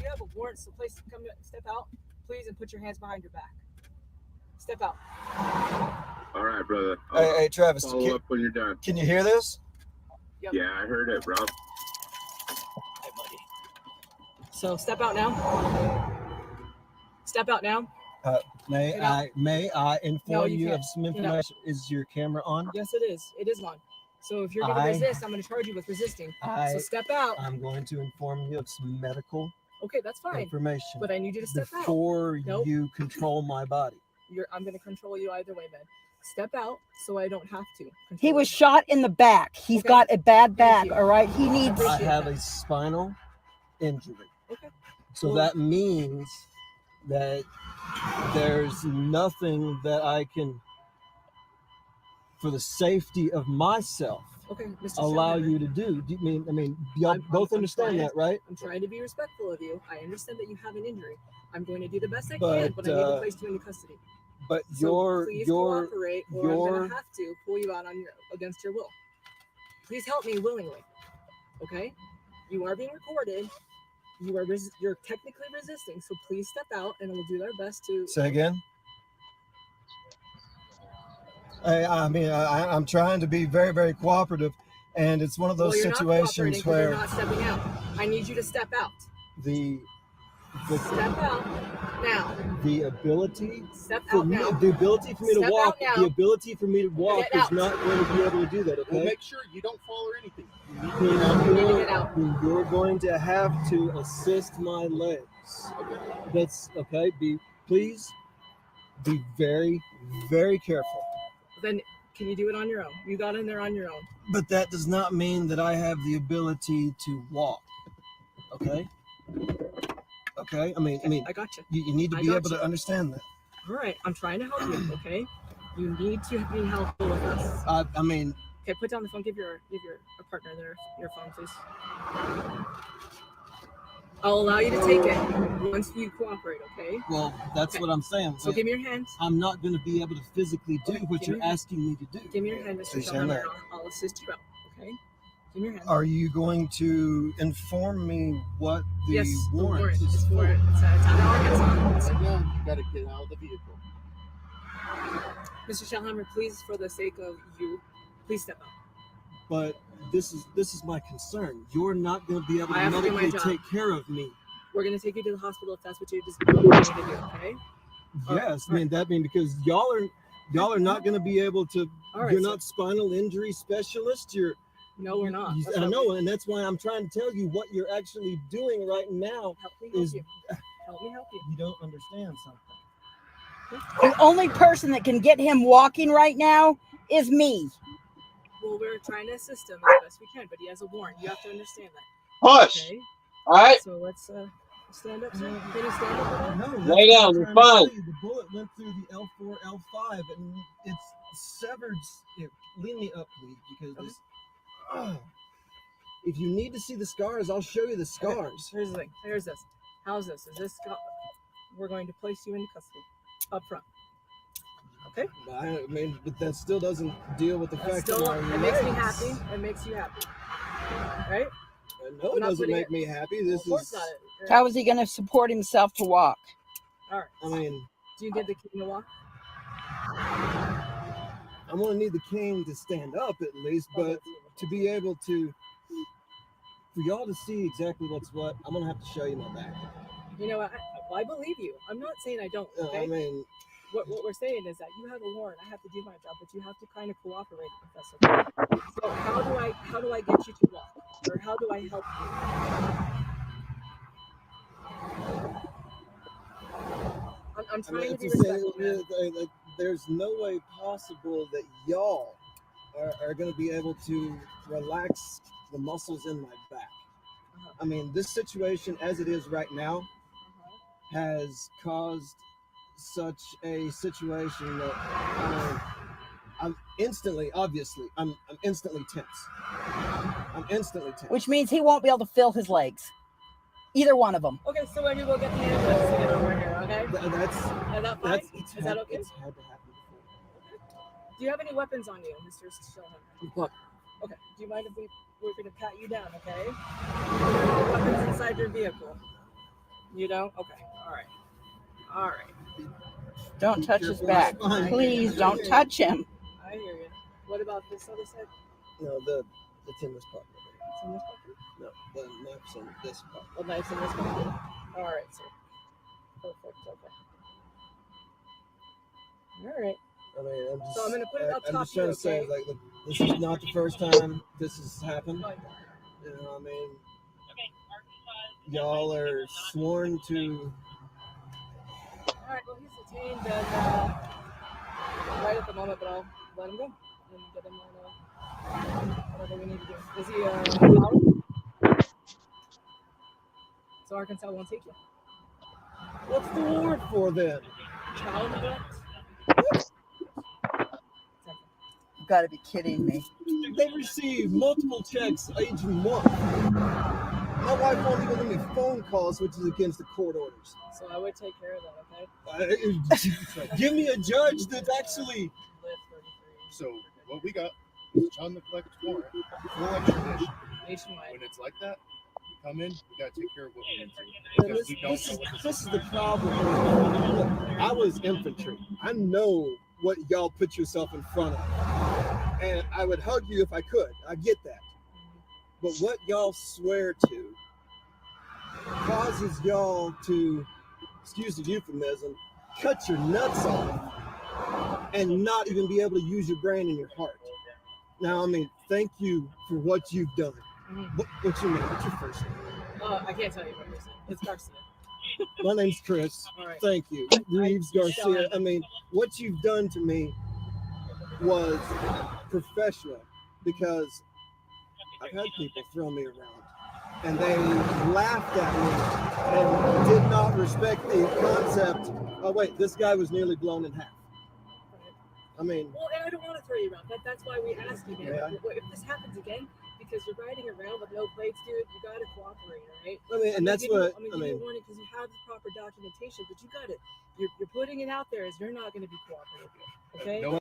you have a warrant, so please step out, please, and put your hands behind your back. Step out. All right, brother. Hey, Travis. Follow up when you're done. Can you hear this? Yep. Yeah, I heard it, bro. Hey, buddy. So step out now. Step out now. May I inform you of some information? Is your camera on? Yes, it is. It is on. So if you're going to resist, I'm going to charge you with resisting. So step out. I'm going to inform you of some medical okay, that's fine. information. But I need you to step before out. you control my body. I'm going to control you either way, man. Step out so I don't have to. He was shot in the back. He's got a bad back, all right? He needs... I have a spinal injury. Okay. So that means that there's nothing that I can, for the safety of myself, allow you to do. Do you mean y'all both understand that, right? I'm trying to be respectful of you. I understand that you have an injury. I'm going to do the best I can, but I need to place you into custody. But please cooperate, or I'm going to have to pull you out against your will. Please help me willingly. Okay? You are being recorded. You're technically resisting, so please step out, and we'll do our best to. Say again. I'm trying to be very, very cooperative, and it's one of those situations where you're not stepping out. I need you to step out. Step out now. The ability for me to walk. The ability for me to walk is not going to be able to do that. Okay. Well, make sure you don't fall or anything. You're going to have to assist my legs. Okay. That's okay. Please be very, very careful. Then can you do it on your own? You got in there on your own. But that does not mean that I have the ability to walk. Okay. Okay. I mean. I got you. You need to be able to understand that. All right. I'm trying to help you. Okay. You need to be helpful with us. Okay. Put down the phone. Give your partner your phone, please. I'll allow you to take it once you cooperate, okay? Well, that's what I'm saying. So give me your hands. I'm not going to be able to physically do what you're asking me to do. Give me your hand, Mr. Shellhammer. I'll assist you out, okay? Give me your hand. Are you going to inform me what the warrant is for? It's out of Arkansas. Right now, you got to get out of the vehicle. Mr. Shellhammer, please, for the sake of you, please step out. But this is my concern. You're not going to be able to medically take care of me. We're going to take you to the hospital if that's what you just need to do, okay? Yes, because y'all are not going to be able to. You're not spinal injury specialists. No, we're not. I know, and that's why I'm trying to tell you what you're actually doing right now. Help me help you. You don't understand something. The only person that can get him walking right now is me. Well, we're trying to assist him as best we can, but he has a warrant. You have to understand that. Hush! Okay? All right. So let's stand up, sir. Can you stand up? No, lay down. You're fine. The bullet went through the L4, L5, and it's severed. Lean me up, please, because if you need to see the scars, I'll show you the scars. Okay. Here's the thing. Here's this. How's this? Is this? We're going to place you into custody up front. Okay. But that still doesn't deal with the fact that it makes me happy. It makes you happy, right? No, it doesn't make me happy. This is. Right? How is he going to support himself to walk? All right. Do you need the cane to walk? I'm going to need the cane to stand up at least, but to be able to, for y'all to see exactly what's what, I'm going to have to show you my back. You know what? I believe you. I'm not saying I don't. Okay? What we're saying is that you have a warrant. I have to do my job, but you have to kind of cooperate with us. Okay? So how do I get you to walk, or how do I help you? I'm trying to be respectful. There's no way possible that y'all are going to be able to relax the muscles in my back. This situation as it is right now has caused such a situation that I'm instantly tense. I'm instantly tense. Which means he won't be able to feel his legs. Either one of them. Okay, so maybe we'll get the ambulance to get over here, okay? Is that fine? Is that okay? It's had to happen before. Do you have any weapons on you, Mr. Shellhammer? Okay. Do you mind if we're going to pat you down, okay? Weapons inside your vehicle. You don't? Okay. All right. All right. Don't touch his back. Please don't touch him. I hear you. What about this other side? No, it's in this part. It's in this pocket? No, the knife's in this part. The knife's in this pocket? All right, sir. Perfect. Okay. All right. I mean, So I'm gonna put it up I'm top just trying here, to say, okay? like, look, this is not the first time this has happened. Oh, You know what I mean? Y'all are sworn to. all right. Well, he's detained and right at the moment, but I'll let him go and get him on whatever we need to do. Is he out? So Arkansas won't take you. What's the warrant for then? Child neglect. You've got to be kidding me. They received multiple checks each month. My wife won't even give me phone calls, which is against the court orders. So I would take care of that, okay? Give me a judge that actually. So what we got is a child neglect warrant, full extradition. Nationwide. When it's like that, we come in, we gotta take care of what we need to. And Because we don't know what this is the problem. Look, I was infantry. I know what y'all put yourself in front of. And I would hug you if I could. I get that. But what y'all swear to causes y'all to, excuse the euphemism, cut your nuts off and not even be able to use your brain and your heart. Now, I mean, thank you for what you've done. What's your name? What's your first name? I can't tell you what you're saying. It's Garcia. My name's Chris. All right. Thank you. Reeves Garcia. I mean, what you've done to me was professional because I've had people throw me around and they laughed at me and did not respect the concept. Oh, wait, this guy was nearly blown in half. I mean, well, and I don't want to throw you around. That's why we asked you, man. Yeah. If this happens again, because you're riding around with no plates, dude, you got to cooperate, all right? I mean, and that's what I'm gonna give you a warning because you have the proper documentation, but you got it. You're putting it out there as you're not going to be cooperative, okay? No.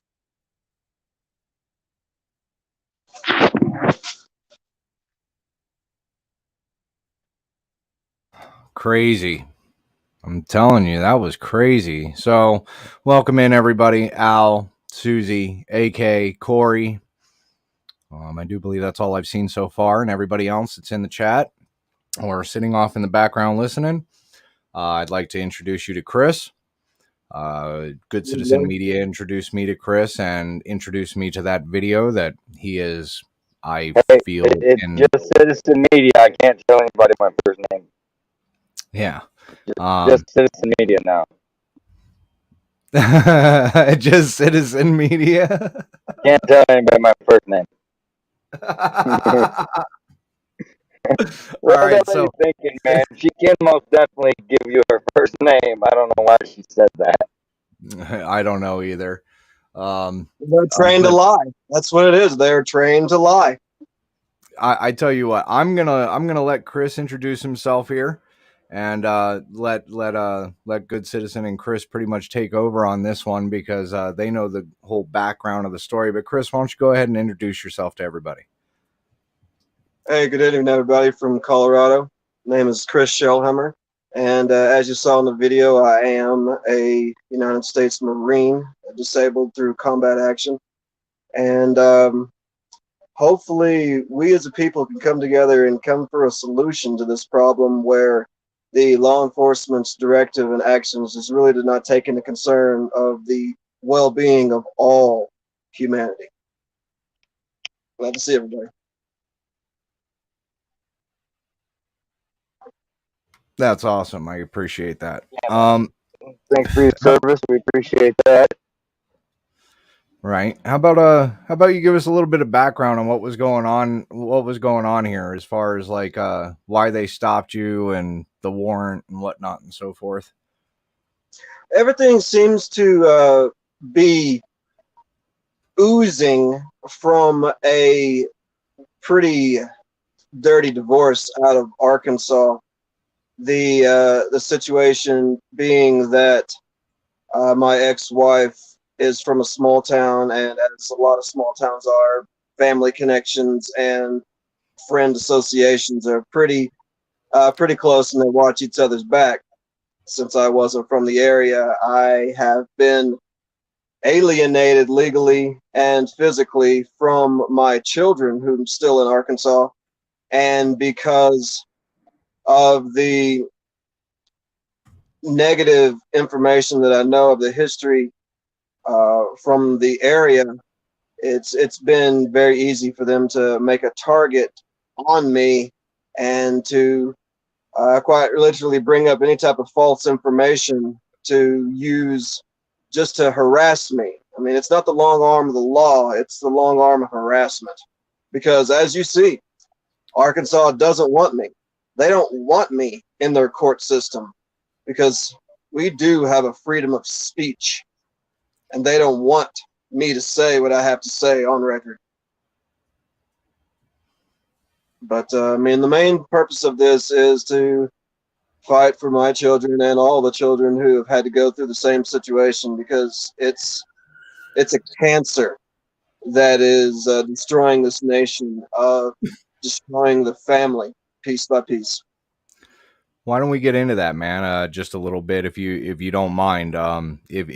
Crazy. I'm telling you, that was crazy. So, welcome in everybody. Al, Susie, AK, Corey. I do believe that's all I've seen so far, and everybody else that's in the chat or sitting off in the background listening. I'd like to introduce you to Chris. Good Citizen Media introduced me to Chris and introduced me to that video that he is. I feel it's just Citizen Media. I can't tell anybody my first name. Yeah. Just Citizen Media now. Just Citizen Media. Can't tell anybody my first name. What right, are you thinking, man? She can most definitely give you her first name. I don't know why she said that. I don't know either. They're trained to lie. That's what it is. They're trained to lie. I tell you what, I'm gonna let Chris introduce himself here, and let Good Citizen and Chris pretty much take over on this one because they know the whole background of the story. But Chris, why don't you go ahead and introduce yourself to everybody? Hey, good evening, everybody from Colorado. My name is Chris Shellhammer, and as you saw in the video, I am a United States Marine, disabled through combat action, and hopefully we as a people can come together and come for a solution to this problem where the law enforcement's directive and actions is really to not take into concern of the well-being of all humanity. Glad to see everybody. That's awesome. I appreciate that. Thanks for your service. We appreciate that. Right. How about you give us a little bit of background on what was going on here as far as like why they stopped you and the warrant and whatnot and so forth? Everything seems to be oozing from a pretty dirty divorce out of Arkansas. The situation being that my ex-wife is from a small town, and as a lot of small towns are, family connections and friend associations are pretty pretty close, and they watch each other's back. Since I wasn't from the area, I have been alienated legally and physically from my children, who are still in Arkansas, and because of the negative information that I know of the history from the area, it's been very easy for them to make a target on me and to quite literally bring up any type of false information to use just to harass me. I mean, it's not the long arm of the law, it's the long arm of harassment. Because as you see, Arkansas doesn't want me. They don't want me in their court system because we do have a freedom of speech, and they don't want me to say what I have to say on record. But I mean, the main purpose of this is to fight for my children and all the children who have had to go through the same situation, because it's a cancer that is destroying this nation, destroying the family piece by piece. Why don't we get into that, man? Just a little bit, if you don't mind. If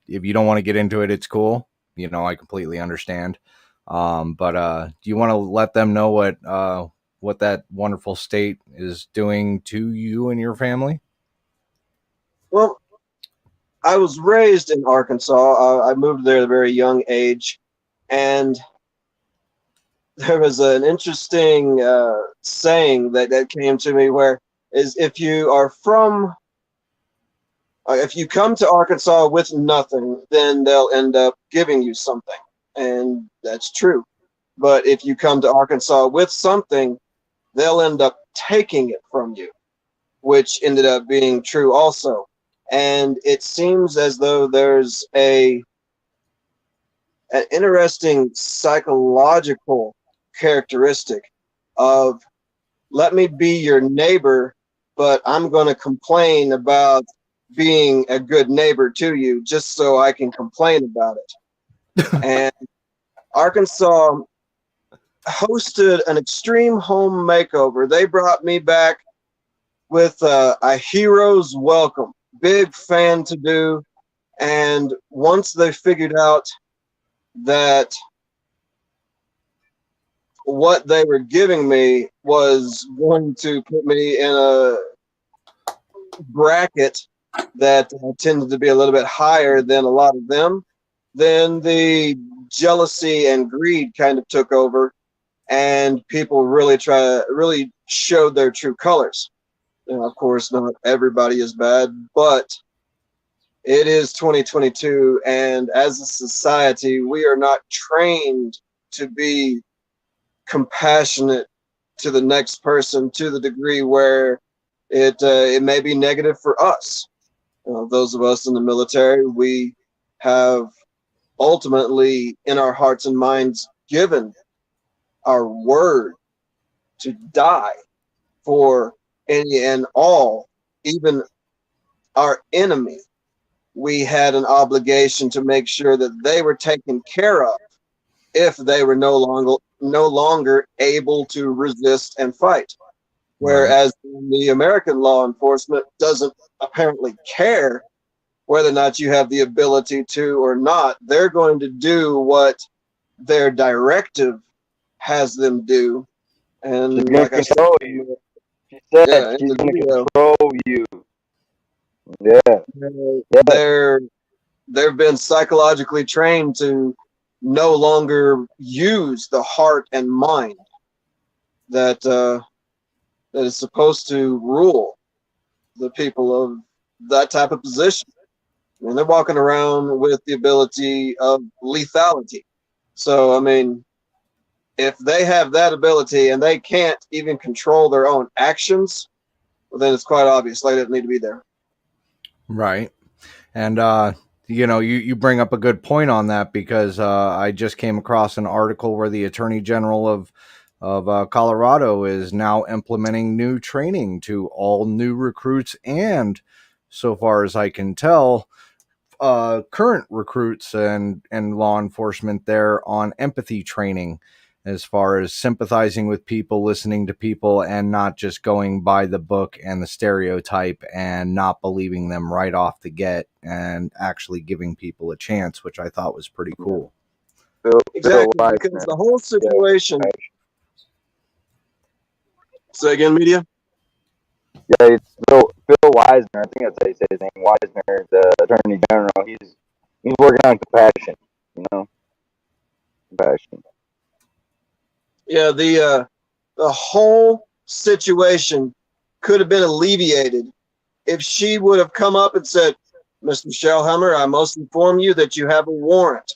you don't want to get into it, it's cool. You know, I completely understand. But do you want to let them know what that wonderful state is doing to you and your family? Well, I was raised in Arkansas. I moved there at a very young age, and there was an interesting saying that came to me, where is if you are from if you come to Arkansas with nothing, then they'll end up giving you something, and that's true. But if you come to Arkansas with something, they'll end up taking it from you, which ended up being true also. And it seems as though there's an interesting psychological characteristic of, let me be your neighbor, but I'm going to complain about being a good neighbor to you just so I can complain about it. And Arkansas hosted an extreme home makeover. They brought me back with a hero's welcome. Big fan to do. And once they figured out that what they were giving me was going to put me in a bracket that tended to be a little bit higher than a lot of them, then the jealousy and greed kind of took over, and people really showed their true colors. And of course, not everybody is bad, but it is 2022, and as a society, we are not trained to be compassionate to the next person to the degree where it may be negative for us. Those of us in the military, we have ultimately in our hearts and minds given our word to die for any and all, even our enemy. We had an obligation to make sure that they were taken care of if they were no longer able to resist and fight. Whereas the American law enforcement doesn't apparently care whether or not you have the ability to or not. They're going to do what their directive has them do. And She's gonna like I said, control you. She said yeah, she's in the gonna video, control you. Yeah. they've been psychologically trained to no longer use the heart and mind that that is supposed to rule the people of that type of position. I mean, they're walking around with the ability of lethality. So, I mean, if they have that ability and they can't even control their own actions, well, then it's quite obvious they didn't need to be there. Right. And, you bring up a good point on that, because I just came across an article where the Attorney General of Colorado is now implementing new training to all new recruits, and so far as I can tell, current recruits and law enforcement there, on empathy training. as far as sympathizing with people, listening to people, and not just going by the book and the stereotype and not believing them right off the get and actually giving people a chance, which I thought was pretty cool. Exactly, because the whole situation. Say again, media. Yeah, it's Phil Wisner. I think that's how you say his name. Wisner, the Attorney General. He's working on compassion. You know, compassion. Yeah, the whole situation could have been alleviated if she would have come up and said, "Mr. Shellhammer, I must inform you that you have a warrant.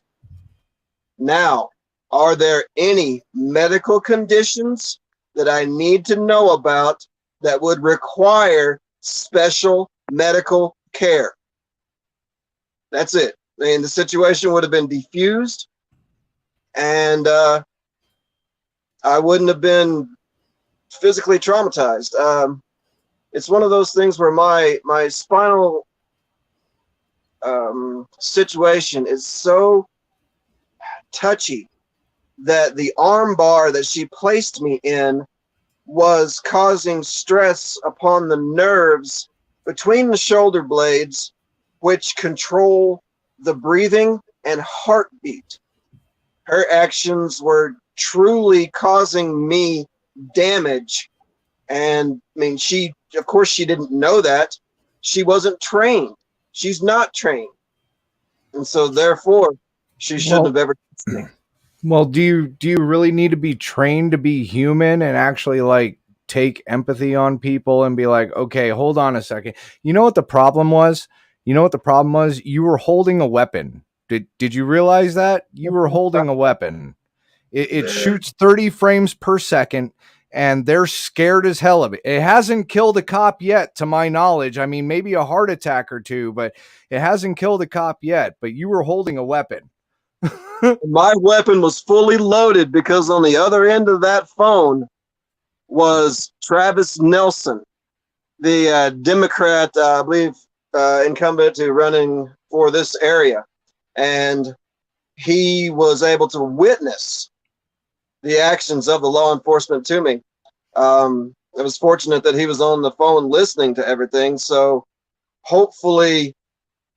Now, are there any medical conditions that I need to know about that would require special medical care?" That's it. I mean, the situation would have been defused, and I wouldn't have been physically traumatized. It's one of those things where my spinal situation is so touchy that the arm bar that she placed me in was causing stress upon the nerves between the shoulder blades, which control the breathing and heartbeat. Her actions were truly causing me damage. And I mean, of course, she didn't know that. She wasn't trained. She's not trained. And so therefore, she shouldn't have ever touched me. Well, do you really need to be trained to be human and actually like take empathy on people and be like, okay, hold on a second. You know what the problem was? You were holding a weapon. Did you realize that? You were holding a weapon. It shoots 30 frames per second, and they're scared as hell of it. It hasn't killed a cop yet, to my knowledge. I mean, maybe a heart attack or two, but it hasn't killed a cop yet. But you were holding a weapon. My weapon was fully loaded because on the other end of that phone was Travis Nelson, the Democrat, I believe, incumbent to running for this area. And he was able to witness the actions of the law enforcement to me. I was fortunate that he was on the phone listening to everything. So hopefully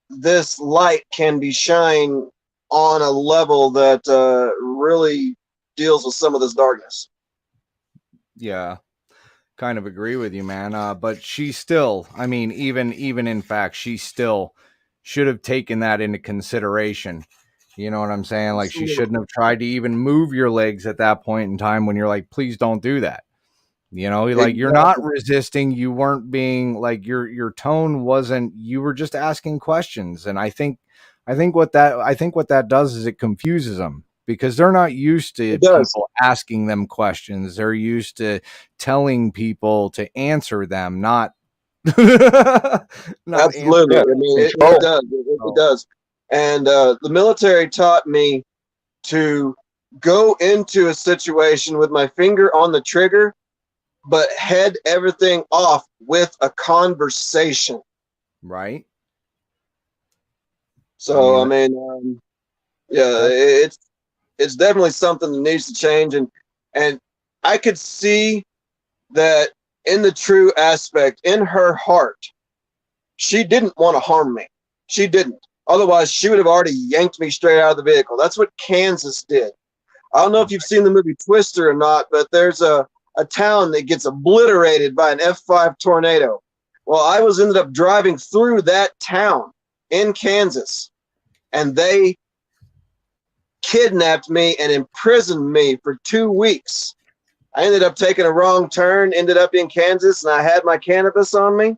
this light can be shined on a level that really deals with some of this darkness. Yeah, kind of agree with you, man. But she still, I mean, even in fact, she still should have taken that into consideration. You know what I'm saying? Like, she shouldn't have tried to even move your legs at that point in time when you're like, please don't do that. You know, like, you're not resisting. You weren't being like, your tone wasn't, you were just asking questions. And I think what that does is it confuses them, because they're not used to people asking them questions. They're used to telling people to answer them, not absolutely. I mean, it does. It does. And the military taught me to go into a situation with my finger on the trigger, but head everything off with a conversation. Right. So, I mean, yeah, it's definitely something that needs to change. And I could see that in the true aspect, in her heart, she didn't want to harm me. She didn't. Otherwise, she would have already yanked me straight out of the vehicle. That's what Kansas did. I don't know if you've seen the movie Twister or not, but there's a town that gets obliterated by an F5 tornado. Well, I ended up driving through that town in Kansas, and they kidnapped me and imprisoned me for 2 weeks. I ended up taking a wrong turn, ended up in Kansas, and I had my cannabis on me,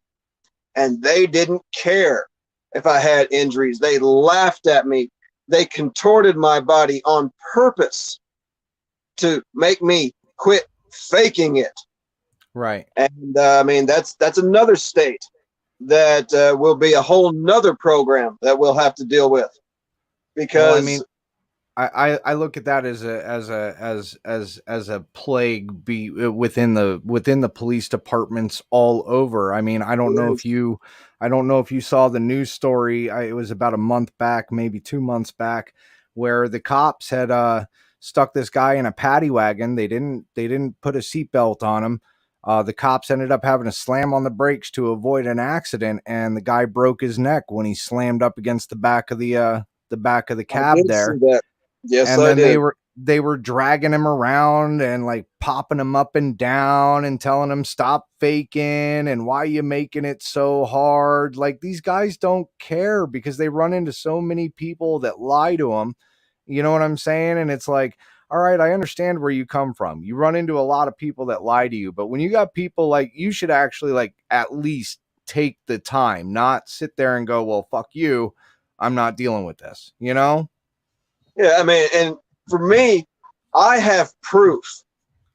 and they didn't care if I had injuries. They laughed at me. They contorted my body on purpose to make me quit faking it. Right. And I mean, that's another state that will be a whole nother program that we'll have to deal with, because I mean, I look at that as a plague within the police departments all over. I mean, I don't know if you saw the news story. It was about a month back, maybe 2 months back, where the cops had stuck this guy in a paddy wagon. They didn't put a seatbelt on him. The cops ended up having to slam on the brakes to avoid an accident, and the guy broke his neck when he slammed up against the back of the cab I did there. see that. Yes, And I then did. they were dragging him around and like popping him up and down and telling him stop faking and why you making it so hard. Like, these guys don't care because they run into so many people that lie to them. You know what I'm saying? And it's like, all right, I understand where you come from. You run into a lot of people that lie to you, but when you got people like, you should actually like at least take the time, not sit there and go, well, fuck you, I'm not dealing with this, you know? Yeah, I mean, and for me, I have proof.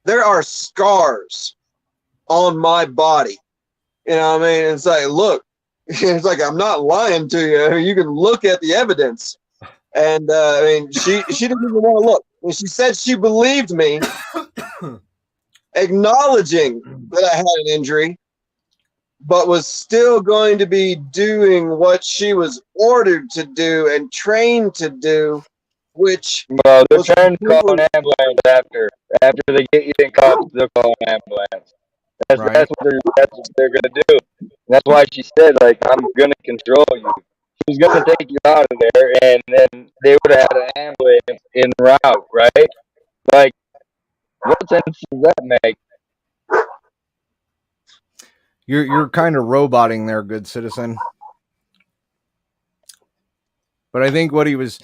There are scars on my body. You know what I mean? It's like, look, it's like, I'm not lying to you. You can look at the evidence. And I mean, she didn't even want to look. When she said she believed me, acknowledging that I had an injury, but was still going to be doing what she was ordered to do and trained to do, which Well, they're was trying to call an ambulance after they get you in cuffs. They'll call an ambulance. Right. That's what they're gonna do. That's why she said, like, I'm gonna control you. She was gonna take you out of there, and then they would have had an ambulance en route, right? Like, what sense does that make? You're kind of roboting there, good citizen. But I think what he was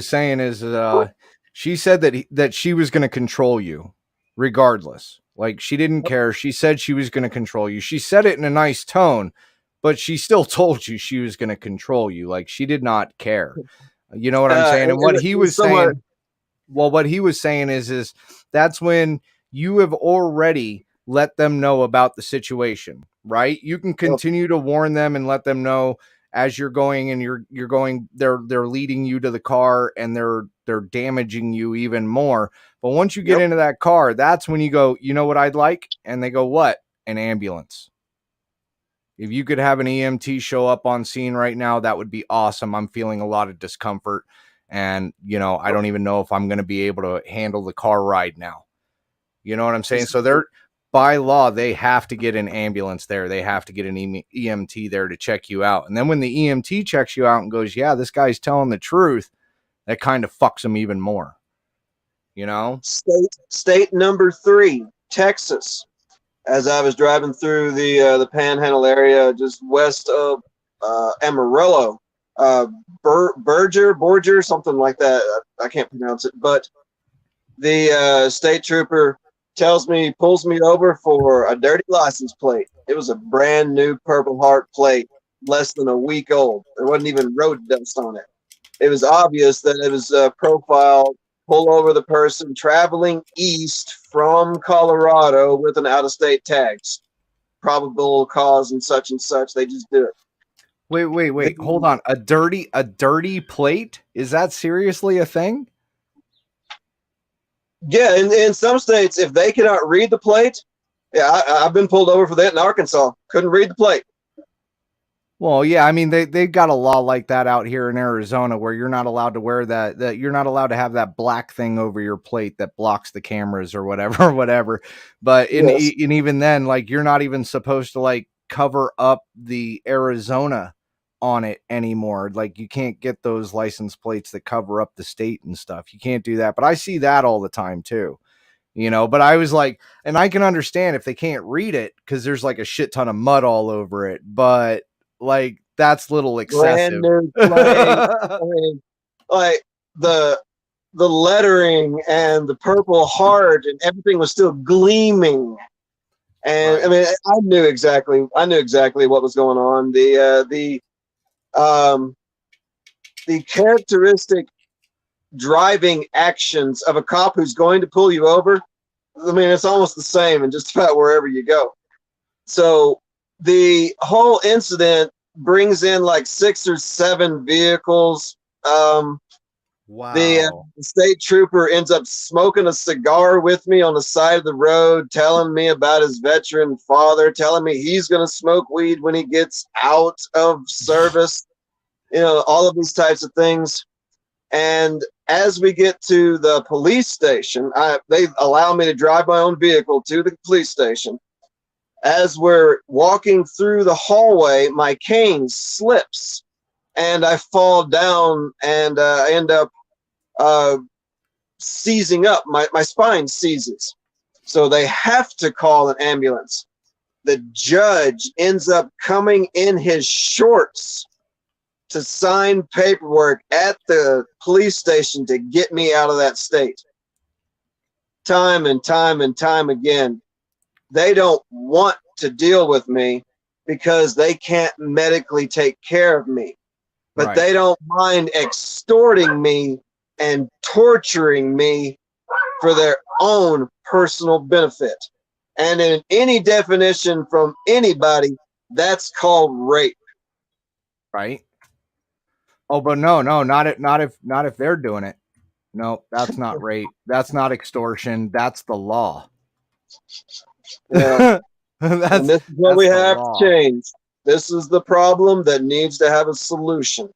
saying is she said that she was going to control you regardless. Like, she didn't care. She said she was going to control you. She said it in a nice tone, but she still told you she was going to control you. Like, she did not care. You know what I'm saying? And what he was saying, well, what he was saying is that's when you have already let them know about the situation, right? You can continue to warn them and let them know as you're going, and you're going, they're leading you to the car and they're damaging you even more. But once you get into that car, that's when you go, you know what I'd like? And they go, what? An ambulance. If you could have an EMT show up on scene right now, that would be awesome. I'm feeling a lot of discomfort, and, you know, I don't even know if I'm going to be able to handle the car ride now. You know what I'm saying? So they're, by law, they have to get an ambulance there. They have to get an EMT there to check you out. And then when the EMT checks you out and goes, yeah, this guy's telling the truth, that kind of fucks them even more. You know? State number 3, Texas. As I was driving through the Panhandle area, just west of Amarillo, Berger, something like that. I can't pronounce it, but the state trooper pulls me over for a dirty license plate. It was a brand new Purple Heart plate, less than a week old. There wasn't even road dust on it. It was obvious that it was profile. Pull over the person traveling east from Colorado with an out-of-state tag. Probable cause and such. They just do it. Wait. Hold on. A dirty plate? Is that seriously a thing? Yeah, in some states, if they cannot read the plate, yeah, I've been pulled over for that in Arkansas. Couldn't read the plate. Well, yeah, I mean, they've got a law like that out here in Arizona where you're not allowed to wear that you're not allowed to have that black thing over your plate that blocks the cameras or whatever. But and even then, like, you're not even supposed to like cover up the Arizona on it anymore. Like, you can't get those license plates that cover up the state and stuff. You can't do that. But I see that all the time too. You know, but I was like, and I can understand if they can't read it because there's like a shit ton of mud all over it, but like, that's a little excessive. Brand new plate. I mean, like the lettering and the Purple Heart and everything was still gleaming. And right. I mean, I knew exactly what was going on. The characteristic driving actions of a cop who's going to pull you over, I mean, it's almost the same in just about wherever you go. So the whole incident brings in like 6 or 7 vehicles. Wow. The state trooper ends up smoking a cigar with me on the side of the road, telling me about his veteran father, telling me he's going to smoke weed when he gets out of service. You know, all of these types of things. And as we get to the police station, they allow me to drive my own vehicle to the police station. As we're walking through the hallway, my cane slips and I fall down and I end up seizing up. My spine seizes. So they have to call an ambulance. The judge ends up coming in his shorts to sign paperwork at the police station to get me out of that state. Time and time and time again. They don't want to deal with me because they can't medically take care of me. But Right. they don't mind extorting me and torturing me for their own personal benefit. And in any definition from anybody, that's called rape. Right. Oh, but no, not if they're doing it. No, that's not rape. That's not extortion. That's the law. Yeah. And this is what we the have law. to change. This is the problem that needs to have a solution.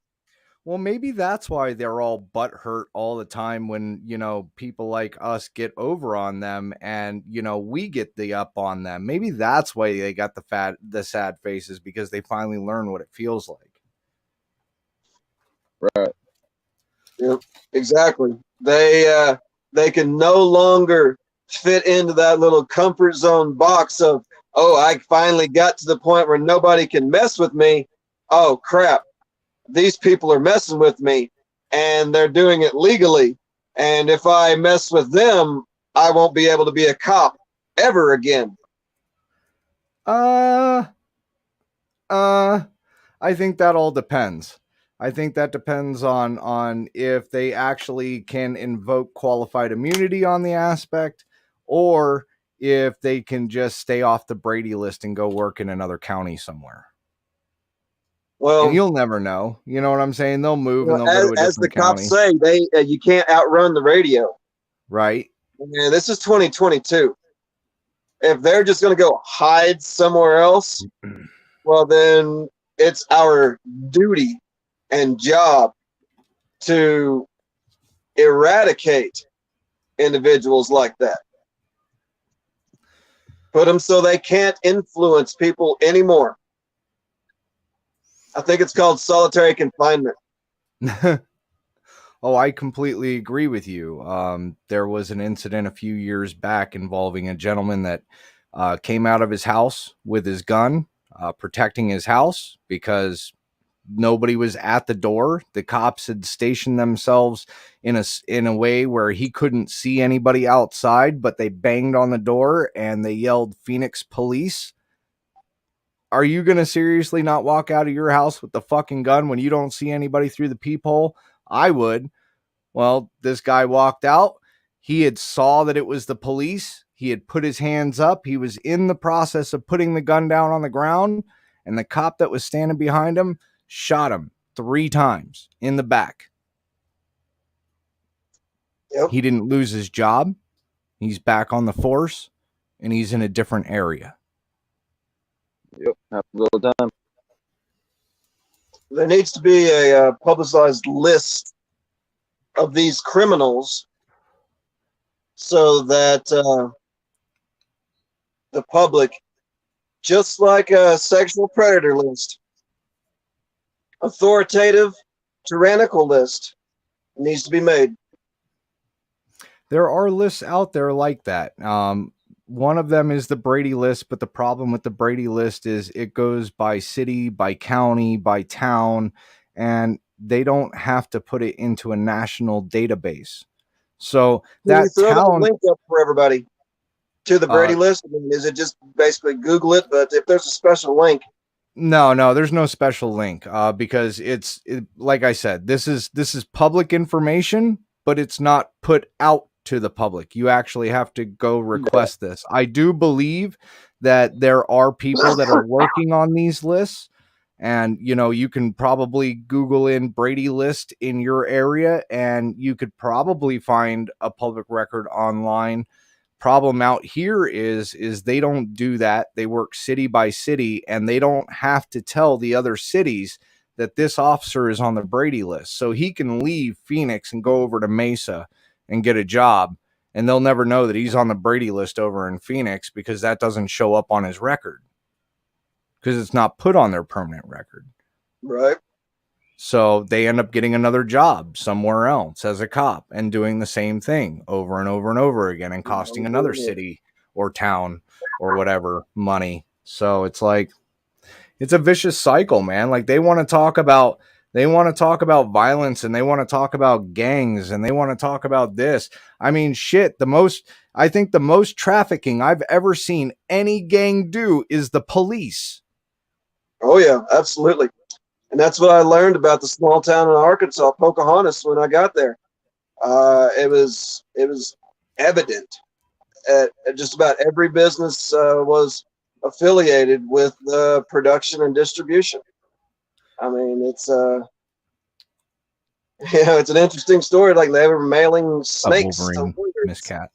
Well, maybe that's why they're all butthurt all the time when, you know, people like us get over on them and, you know, we get the up on them. Maybe that's why they got the sad faces, because they finally learn what it feels like. Right. Yep, exactly. They can no longer fit into that little comfort zone box of, oh, I finally got to the point where nobody can mess with me. Oh crap, these people are messing with me and they're doing it legally. And if I mess with them, I won't be able to be a cop ever again. I think that all depends. I think that depends on if they actually can invoke qualified immunity on the aspect, or if they can just stay off the Brady list and go work in another county somewhere. Well, and you'll never know. You know what I'm saying? They'll move and they'll go to a different as the county. cops say, you can't outrun the radio. Right. And this is 2022. If they're just going to go hide somewhere else, well, then it's our duty and job to eradicate individuals like that. Put them so they can't influence people anymore. I think it's called solitary confinement. Oh, I completely agree with you. There was an incident a few years back involving a gentleman that came out of his house with his gun, protecting his house because nobody was at the door. The cops had stationed themselves in a way where he couldn't see anybody outside, but they banged on the door and they yelled, "Phoenix police." Are you going to seriously not walk out of your house with the fucking gun when you don't see anybody through the peephole? I would. Well, this guy walked out. He had saw that it was the police. He had put his hands up. He was in the process of putting the gun down on the ground, and the cop that was standing behind him shot him 3 times in the back. Yep. He didn't lose his job. He's back on the force, and he's in a different area. Yep, happens all the time. There needs to be a publicized list of these criminals so that the public, just like a sexual predator list, authoritative, tyrannical list, needs to be made. There are lists out there like that. One of them is the Brady list, but the problem with the Brady list is it goes by city, by county, by town, and they don't have to put it into a national database. So Can you that throw town that link up for everybody to the Brady list? I mean, is it just basically Google it? But if there's a special link, No, there's no special link because it's like I said, this is public information, but it's not put out to the public. You actually have to go request this. I do believe that there are people that are working on these lists, and you know, you can probably Google in Brady list in your area and you could probably find a public record online. Problem out here is they don't do that. They work city by city, and they don't have to tell the other cities that this officer is on the Brady list. So he can leave Phoenix and go over to Mesa and get a job, and they'll never know that he's on the Brady list over in Phoenix because that doesn't show up on his record because it's not put on their permanent record. Right. So they end up getting another job somewhere else as a cop and doing the same thing over and over and over again and costing another city or town or whatever money. So it's like, it's a vicious cycle, man. Like they want to talk about violence and they want to talk about gangs and they want to talk about this. I mean, shit, I think the most trafficking I've ever seen any gang do is the police. Oh yeah, absolutely. And that's what I learned about the small town in Arkansas, Pocahontas, when I got there. It was evident at just about every business was affiliated with production and distribution. I mean, it's it's an interesting story. Like they were mailing snakes. Wolverine, Miss Cat.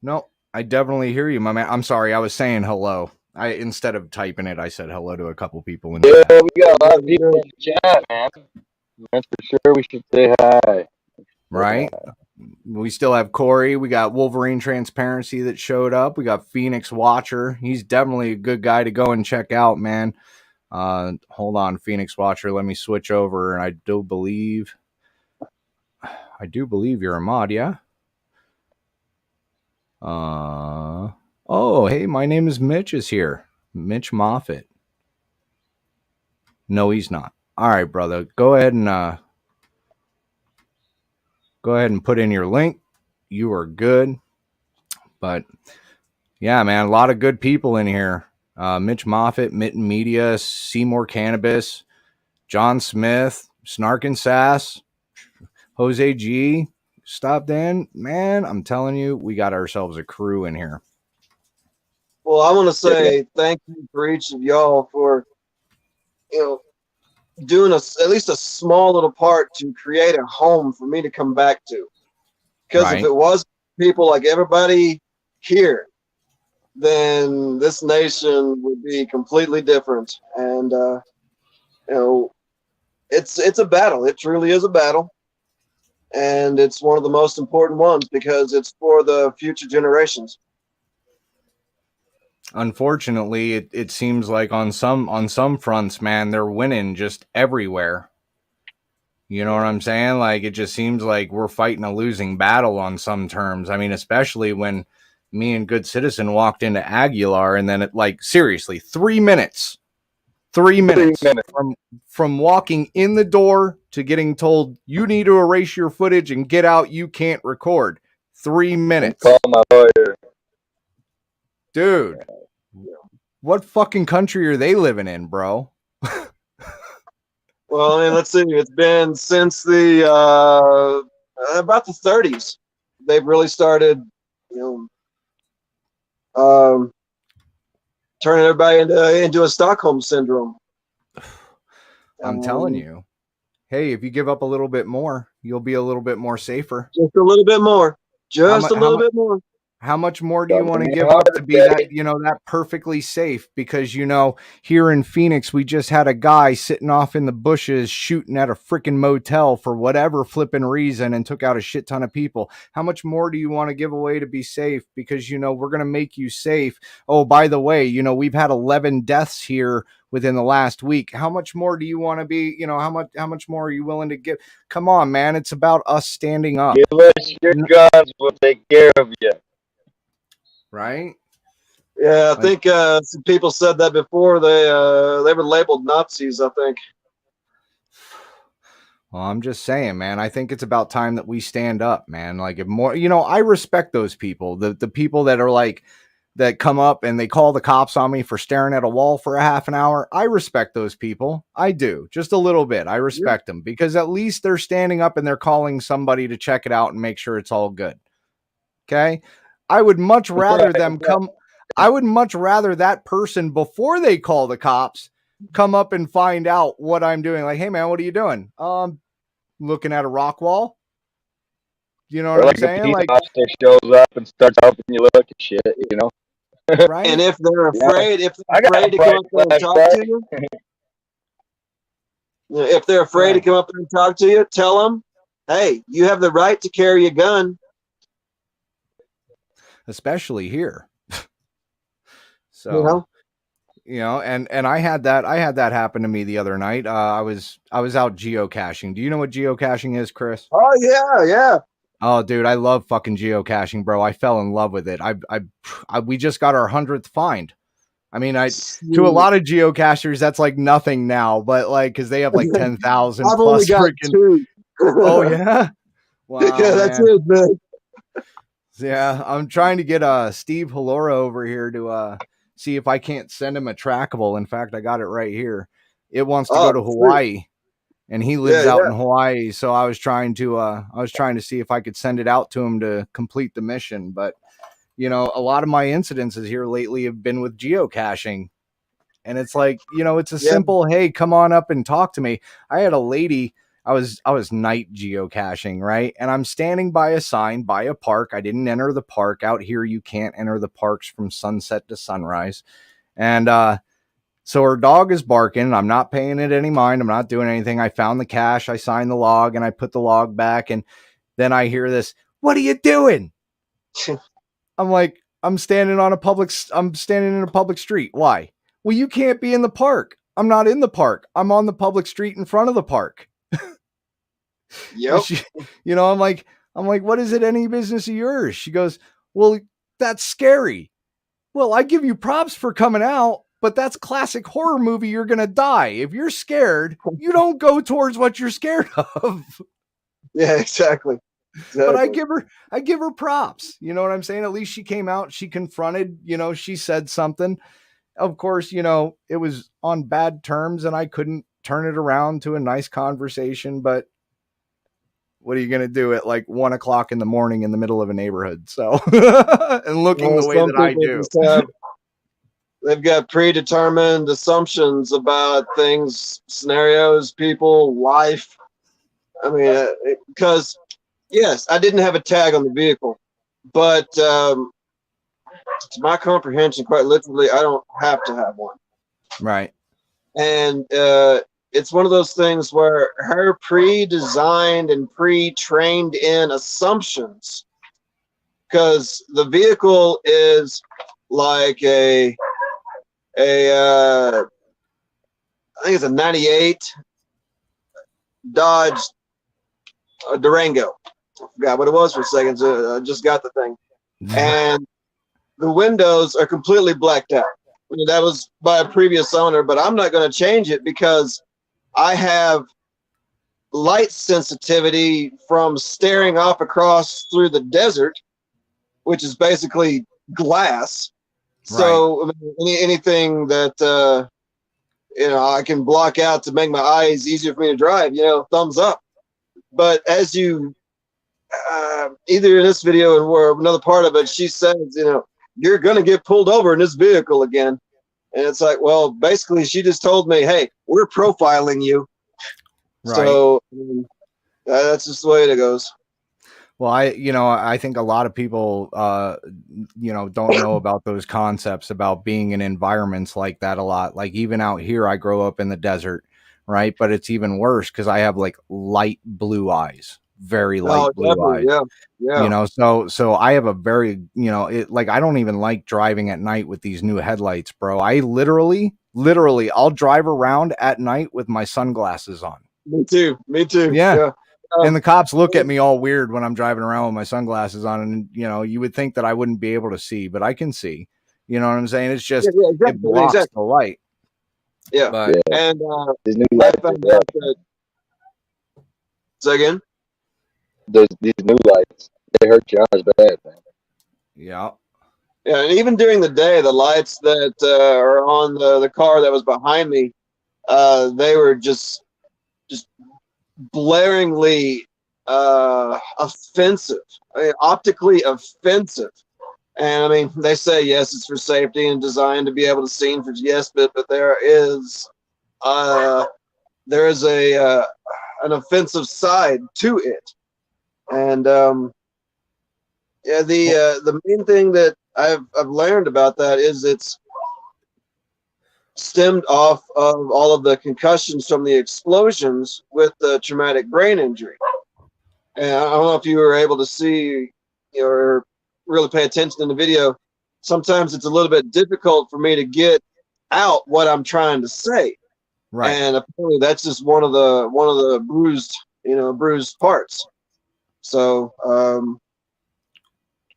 No, I definitely hear you, my man. I'm sorry, I was saying hello. Instead of typing it, I said hello to a couple people in Yeah, chat. we got a lot of people in the chat, man. That's for sure. We should say hi. Right? We still have Corey. We got Wolverine Transparency that showed up. We got Phoenix Watcher. He's definitely a good guy to go and check out, man. Hold on, Phoenix Watcher. Let me switch over. And I do believe you're a mod, yeah? Oh, hey, my name is Mitch is here. Mitch Moffat. No, he's not. All right, brother. Go ahead and put in your link. You are good. But yeah, man, a lot of good people in here. Mitch Moffat, Mitten Media, Seymour Cannabis, John Smith, Snark and Sass, Jose G, Stop Dan. Man, I'm telling you, we got ourselves a crew in here. Well, I want to say thank you for each of y'all for, doing at least a small little part to create a home for me to come back to. Because if it was people like everybody here, then this nation would be completely different. And it's a battle. It truly is a battle, and it's one of the most important ones because it's for the future generations. Unfortunately, it seems like on some fronts, man, they're winning just everywhere. You know what I'm saying? Like, it just seems like we're fighting a losing battle on some terms. I mean, especially when me and Good Citizen walked into Aguilar, and then it, like, seriously, 3 minutes from walking in the door to getting told you need to erase your footage and get out, you can't record. 3 minutes. Call my lawyer. Dude, what fucking country are they living in, bro? Well, I mean, let's see. It's been since the about the 30s. They've really started, turning everybody into a Stockholm syndrome. I'm telling you. Hey, if you give up a little bit more, you'll be a little bit more safer. Just a little bit more. Just a little bit more. How much more do you want to give up to be that, that perfectly safe? Because, here in Phoenix, we just had a guy sitting off in the bushes shooting at a freaking motel for whatever flipping reason and took out a shit ton of people. How much more do you want to give away to be safe? Because, we're going to make you safe. Oh, by the way, we've had 11 deaths here within the last week. How much more do you want to be, how much more are you willing to give? Come on, man. It's about us standing up. Give us your guns. We'll take care of you. Right? Yeah, I think some people said that before. They were labeled Nazis, I think. Well, I'm just saying, man, I think it's about time that we stand up, man. Like, if more, I respect those people, the people that are like, that come up and they call the cops on me for staring at a wall for a half an hour. I respect those people. I do, just a little bit. I respect them because at least they're standing up and they're calling somebody to check it out and make sure it's all good. Okay. I would much rather them come. I would much rather that person, before they call the cops, come up and find out what I'm doing. Like, hey man, what are you doing? Looking at a rock wall. You know what I'm saying? Like, officer shows up and starts helping you look at shit, Right? And if they're afraid, to come up and talk to you, If they're afraid to come up and talk to you, tell them, hey, you have the right to carry a gun. Especially here. So, and I had that happen to me the other night. I was out geocaching. Do you know what geocaching is, Chris? Oh yeah. Oh, dude, I love fucking geocaching, bro. I fell in love with it. We just got our 100th find. I mean, to a lot of geocachers, that's like nothing now, but like, cause they have like 10,000 I've plus only got freaking. 2. Oh yeah. Wow. Yeah, that's man. it, man. Yeah, I'm trying to get Steve Halora over here to see if I can't send him a trackable. In fact, I got it right here. It wants to go to Hawaii, and he lives out in Hawaii. So I was trying to see if I could send it out to him to complete the mission. But a lot of my incidences here lately have been with geocaching, and it's like it's a simple, hey, come on up and talk to me. I had a lady. I was night geocaching, right? And I'm standing by a sign by a park. I didn't enter the park. Out here, you can't enter the parks from sunset to sunrise. And so her dog is barking. I'm not paying it any mind. I'm not doing anything. I found the cache. I signed the log and I put the log back. And then I hear this, what are you doing? I'm like, I'm standing in a public street. Why? Well, you can't be in the park. I'm not in the park. I'm on the public street in front of the park. Yep. I'm like, what is it any business of yours? She goes, well, that's scary. Well, I give you props for coming out, but that's classic horror movie. You're going to die. If you're scared, you don't go towards what you're scared of. Yeah, exactly. But I give her props. You know what I'm saying? At least she came out, she confronted, she said something. Of course, it was on bad terms and I couldn't turn it around to a nice conversation, but what are you going to do at like 1 o'clock in the morning in the middle of a neighborhood? So, and looking the way that I do. They've got predetermined assumptions about things, scenarios, people, life. I mean, because yes, I didn't have a tag on the vehicle, but to my comprehension, quite literally, I don't have to have one. Right. And it's one of those things where her pre-designed and pre-trained in assumptions, because the vehicle is like I think it's a 98 Dodge Durango. I forgot what it was for a second. So I just got the thing. And the windows are completely blacked out. I mean, that was by a previous owner, but I'm not going to change it because I have light sensitivity from staring off across through the desert, which is basically glass. So right. I mean, anything that I can block out to make my eyes easier for me to drive, thumbs up. But as you either in this video or another part of it, she says, you're going to get pulled over in this vehicle again. And it's like, well, basically she just told me, hey, we're profiling you. Right. So that's just the way it goes. Well, I think a lot of people, don't know about those concepts about being in environments like that a lot. Like even out here, I grow up in the desert, right? But it's even worse because I have like light blue eyes, very light blue eyes. Yeah. So I have a very, I don't even like driving at night with these new headlights, bro. I literally, I'll drive around at night with my sunglasses on. Me too. Yeah. And the cops look at me all weird when I'm driving around with my sunglasses on, and you would think that I wouldn't be able to see, but I can see. You know what I'm saying? It's just exactly. It blocks the light. Yeah, but, and these new lights. Say again. These new lights, they hurt your eyes bad, man. Yeah. Yeah, and even during the day, the lights that are on the car that was behind me, they were just blaringly offensive, optically offensive. And I mean, they say yes, it's for safety and designed to be able to see for but there is an offensive side to it. And the main thing that I've learned about that is it's stemmed off of all of the concussions from the explosions with the traumatic brain injury. And I don't know if you were able to see or really pay attention in the video. Sometimes it's a little bit difficult for me to get out what I'm trying to say. Right. And apparently that's just one of the bruised parts. So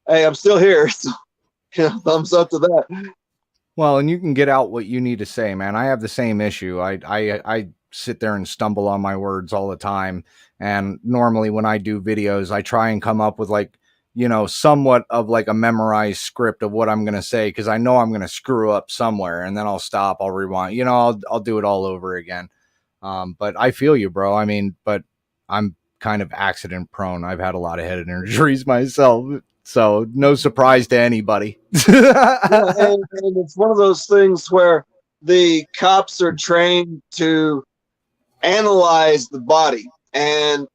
hey, I'm still here. So, thumbs up to that. Well, and you can get out what you need to say, man. I have the same issue. I sit there and stumble on my words all the time. And normally when I do videos, I try and come up with like, somewhat of like a memorized script of what I'm going to say, because I know I'm going to screw up somewhere, and then I'll stop, I'll rewind, I'll do it all over again. But I feel you, bro. I mean, but I'm kind of accident prone. I've had a lot of head injuries myself. So no surprise to anybody. And it's one of those things where the cops are trained to analyze the body. And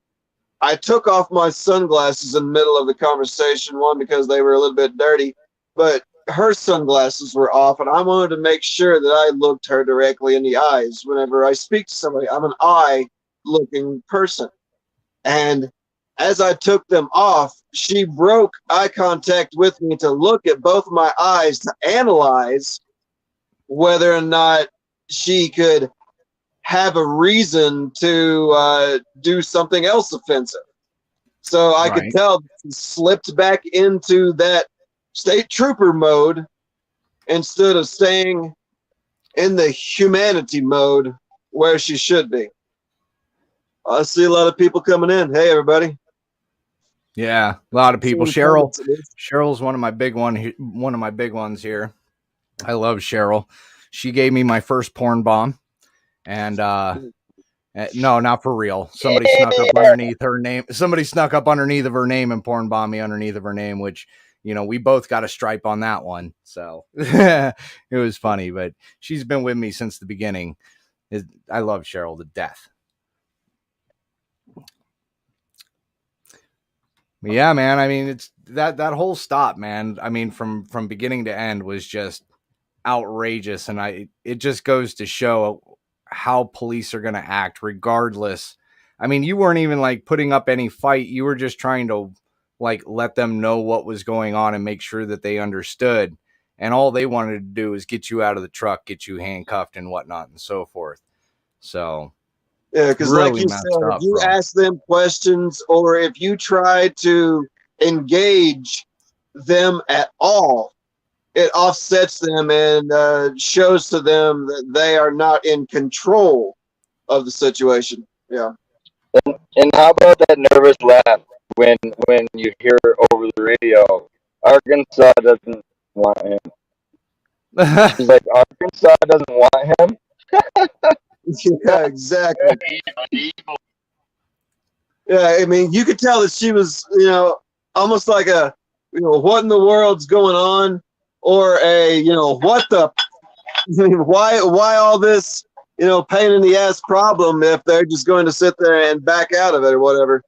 I took off my sunglasses in the middle of the conversation, one, because they were a little bit dirty, but her sunglasses were off, and I wanted to make sure that I looked her directly in the eyes whenever I speak to somebody. I'm an eye-looking person. And as I took them off, she broke eye contact with me to look at both my eyes to analyze whether or not she could have a reason to do something else offensive. So I could tell she slipped back into that state trooper mode instead of staying in the humanity mode where she should be. I see a lot of people coming in. Hey, everybody. Yeah, a lot of people. Cheryl's one of my big ones here. I love Cheryl. She gave me my first porn bomb, and no, not for real. Somebody snuck up underneath her name. Somebody snuck up underneath of her name and porn bombed me underneath of her name, which, we both got a stripe on that one. So it was funny, but she's been with me since the beginning. I love Cheryl to death. Yeah, man. I mean, it's that whole stop, man. I mean, from beginning to end was just outrageous, and it just goes to show how police are going to act regardless. I mean, you weren't even like putting up any fight. You were just trying to like let them know what was going on and make sure that they understood. And all they wanted to do is get you out of the truck, get you handcuffed and whatnot and so forth. So yeah, because really, like you said, if you ask them questions or if you try to engage them at all, it offsets them and shows to them that they are not in control of the situation. Yeah. And how about that nervous laugh when you hear over the radio, Arkansas doesn't want him. She's like, Arkansas doesn't want him? Yeah, exactly. Yeah, I mean, you could tell that she was, almost like a, what in the world's going on? Or a, what the, why all this, pain in the ass problem if they're just going to sit there and back out of it or whatever.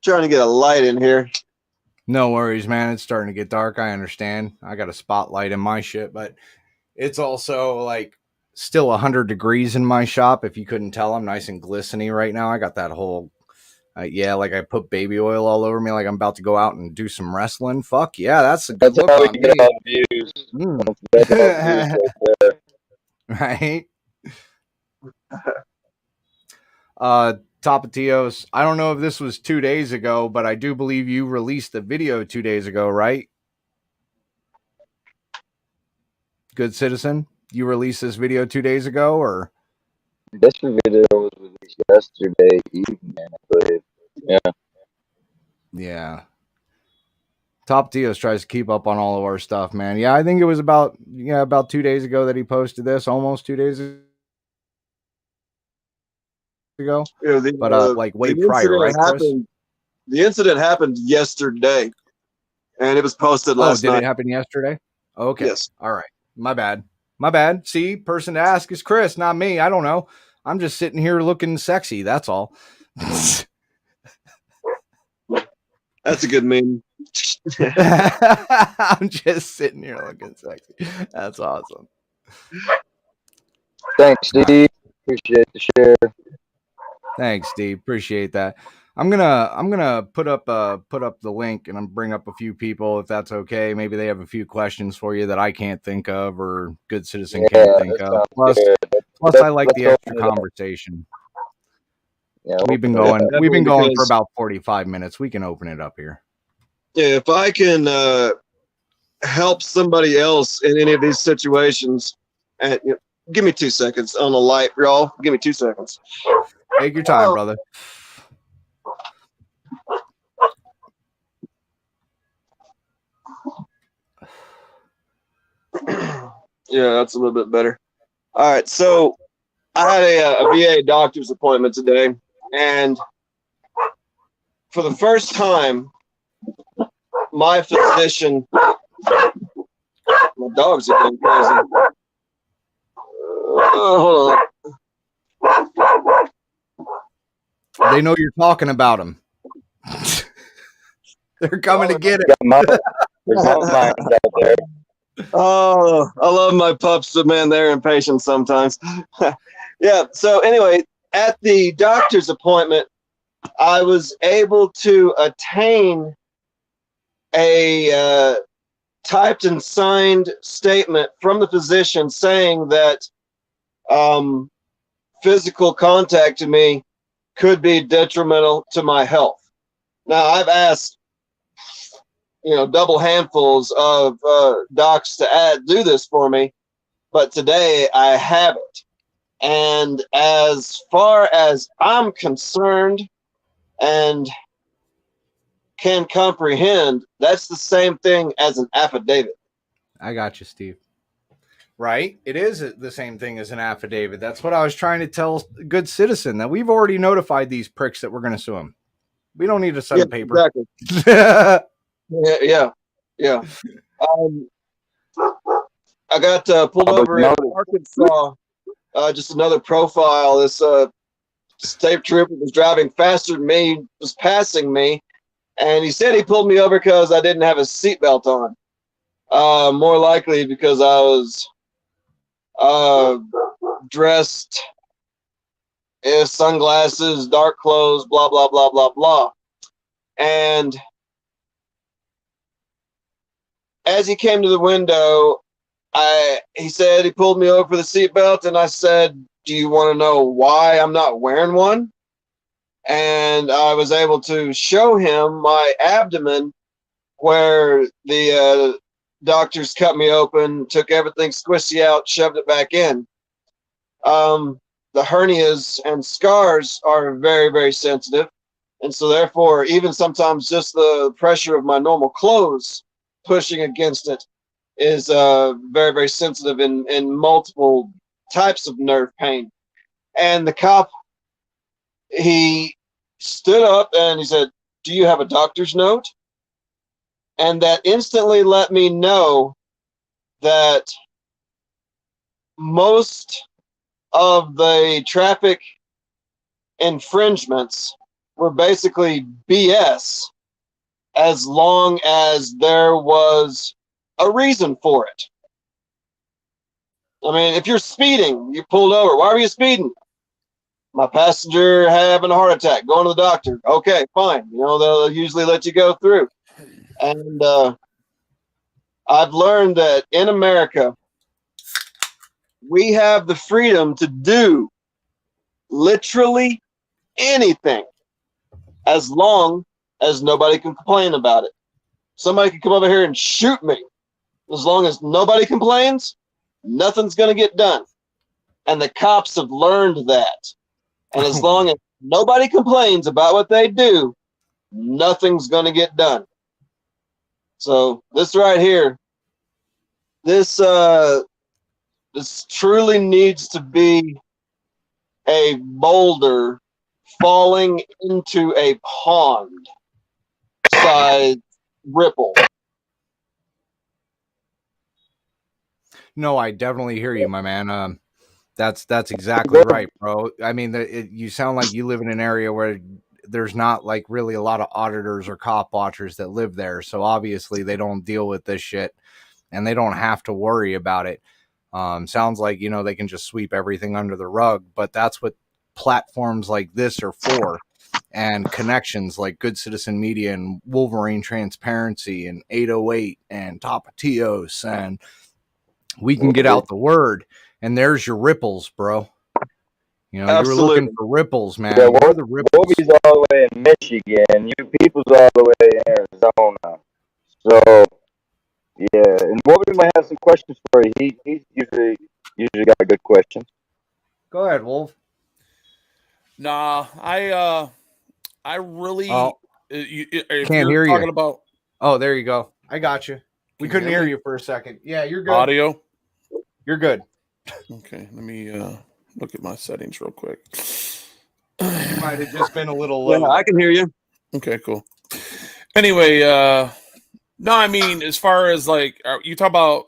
Trying to get a light in here. No worries, man. It's starting to get dark. I understand. I got a spotlight in my shit, but it's also like still 100 degrees in my shop. If you couldn't tell, I'm nice and glistening right now. I got that whole, like I put baby oil all over me, like I'm about to go out and do some wrestling. Fuck yeah, that's a good look on me. Get all views. That's all views right there. Tapatios, I don't know if this was 2 days ago, but I do believe you released the video 2 days ago, right? Good Citizen, you released this video 2 days ago, or? This video was released yesterday evening, I believe. Yeah. Yeah. Tapatios tries to keep up on all of our stuff, man. Yeah, I think it was about 2 days ago that he posted this, almost 2 days ago. Like way prior, right, Chris? The incident happened yesterday, and it was posted last night. Oh, did it happen yesterday? Okay. Yes. All right. My bad. See, person to ask is Chris, not me. I don't know. I'm just sitting here looking sexy. That's all. That's a good meme. I'm just sitting here looking sexy. That's awesome. Thanks, Steve. Appreciate the share. Thanks, Steve. Appreciate that. I'm gonna put up the link and I'm bring up a few people if that's okay. Maybe they have a few questions for you that I can't think of or Good Citizen can't think of. Plus, I like the extra conversation. Yeah, We've been hopefully. going for because- about 45 minutes. We can open it up here. Yeah, if I can help somebody else in any of these situations, and give me 2 seconds on the light, y'all. Give me 2 seconds. Take your time, brother. Yeah, that's a little bit better. All right, so I had a VA doctor's appointment today, and for the first time, my physician, my dogs are going crazy. Hold on. They know you're talking about them. They're coming to get it. There's mountain lions out there. Oh, I love my pups, but man, they're impatient sometimes. Yeah, so anyway, at the doctor's appointment, I was able to attain a typed and signed statement from the physician saying that physical contact to me could be detrimental to my health. Now, I've asked, double handfuls of docs to do this for me, but today I haven't. And as far as I'm concerned and can comprehend, that's the same thing as an affidavit. I got you, Steve. Right? It is the same thing as an affidavit. That's what I was trying to tell Good Citizen, that we've already notified these pricks that we're going to sue them. We don't need to send a paper. Exactly. Yeah. I got pulled over in Arkansas. Just another profile. This state trooper was driving faster than me, was passing me, and he said he pulled me over because I didn't have a seatbelt on. More likely because I was dressed in sunglasses, dark clothes, blah, blah, blah, blah, blah. And as he came to the window, he said he pulled me over for the seatbelt, and I said, "Do you want to know why I'm not wearing one?" And I was able to show him my abdomen where the doctors cut me open, took everything squishy out, shoved it back in. The hernias and scars are very, very sensitive. And so therefore, even sometimes just the pressure of my normal clothes pushing against it is very, very sensitive in multiple types of nerve pain. And the cop, he stood up and he said, "Do you have a doctor's note?" And that instantly let me know that most of the traffic infringements were basically BS, as long as there was a reason for it. I mean, if you're speeding, you pulled over. Why are you speeding? My passenger having a heart attack, going to the doctor. Okay, fine. They'll usually let you go through. And I've learned that in America, we have the freedom to do literally anything as long as nobody can complain about it. Somebody can come over here and shoot me. As long as nobody complains, nothing's going to get done. And the cops have learned that. And as long as nobody complains about what they do, nothing's going to get done. So this right here, this truly needs to be a boulder falling into a pond size ripple. No, I definitely hear you, my man. That's exactly right, bro. I mean, you sound like you live in an area where there's not like really a lot of auditors or cop watchers that live there. So obviously they don't deal with this shit and they don't have to worry about it. Sounds like, you know, they can just sweep everything under the rug, but that's what platforms like this are for. And connections like Good Citizen Media and Wolverine Transparency and 808 and Tapatios, and we can get out the word. And there's your ripples, bro. You know, you were looking for ripples, man. Yeah, What are the ripples? Wolby's all the way in Michigan. You people's all the way in Arizona. So, yeah, and Wolby might have some questions for you. He's usually got a good question. Go ahead, Wolf. Nah, I really if can't you're hear talking you. about. Oh, there you go. I got you. We Can couldn't you hear hear me? you for a second. Yeah, you're good. Audio. You're good. Okay, let me look at my settings real quick. You might have just been a little low. Yeah, I can hear you. Okay, cool. Anyway, no, I mean, as far as like, you talk about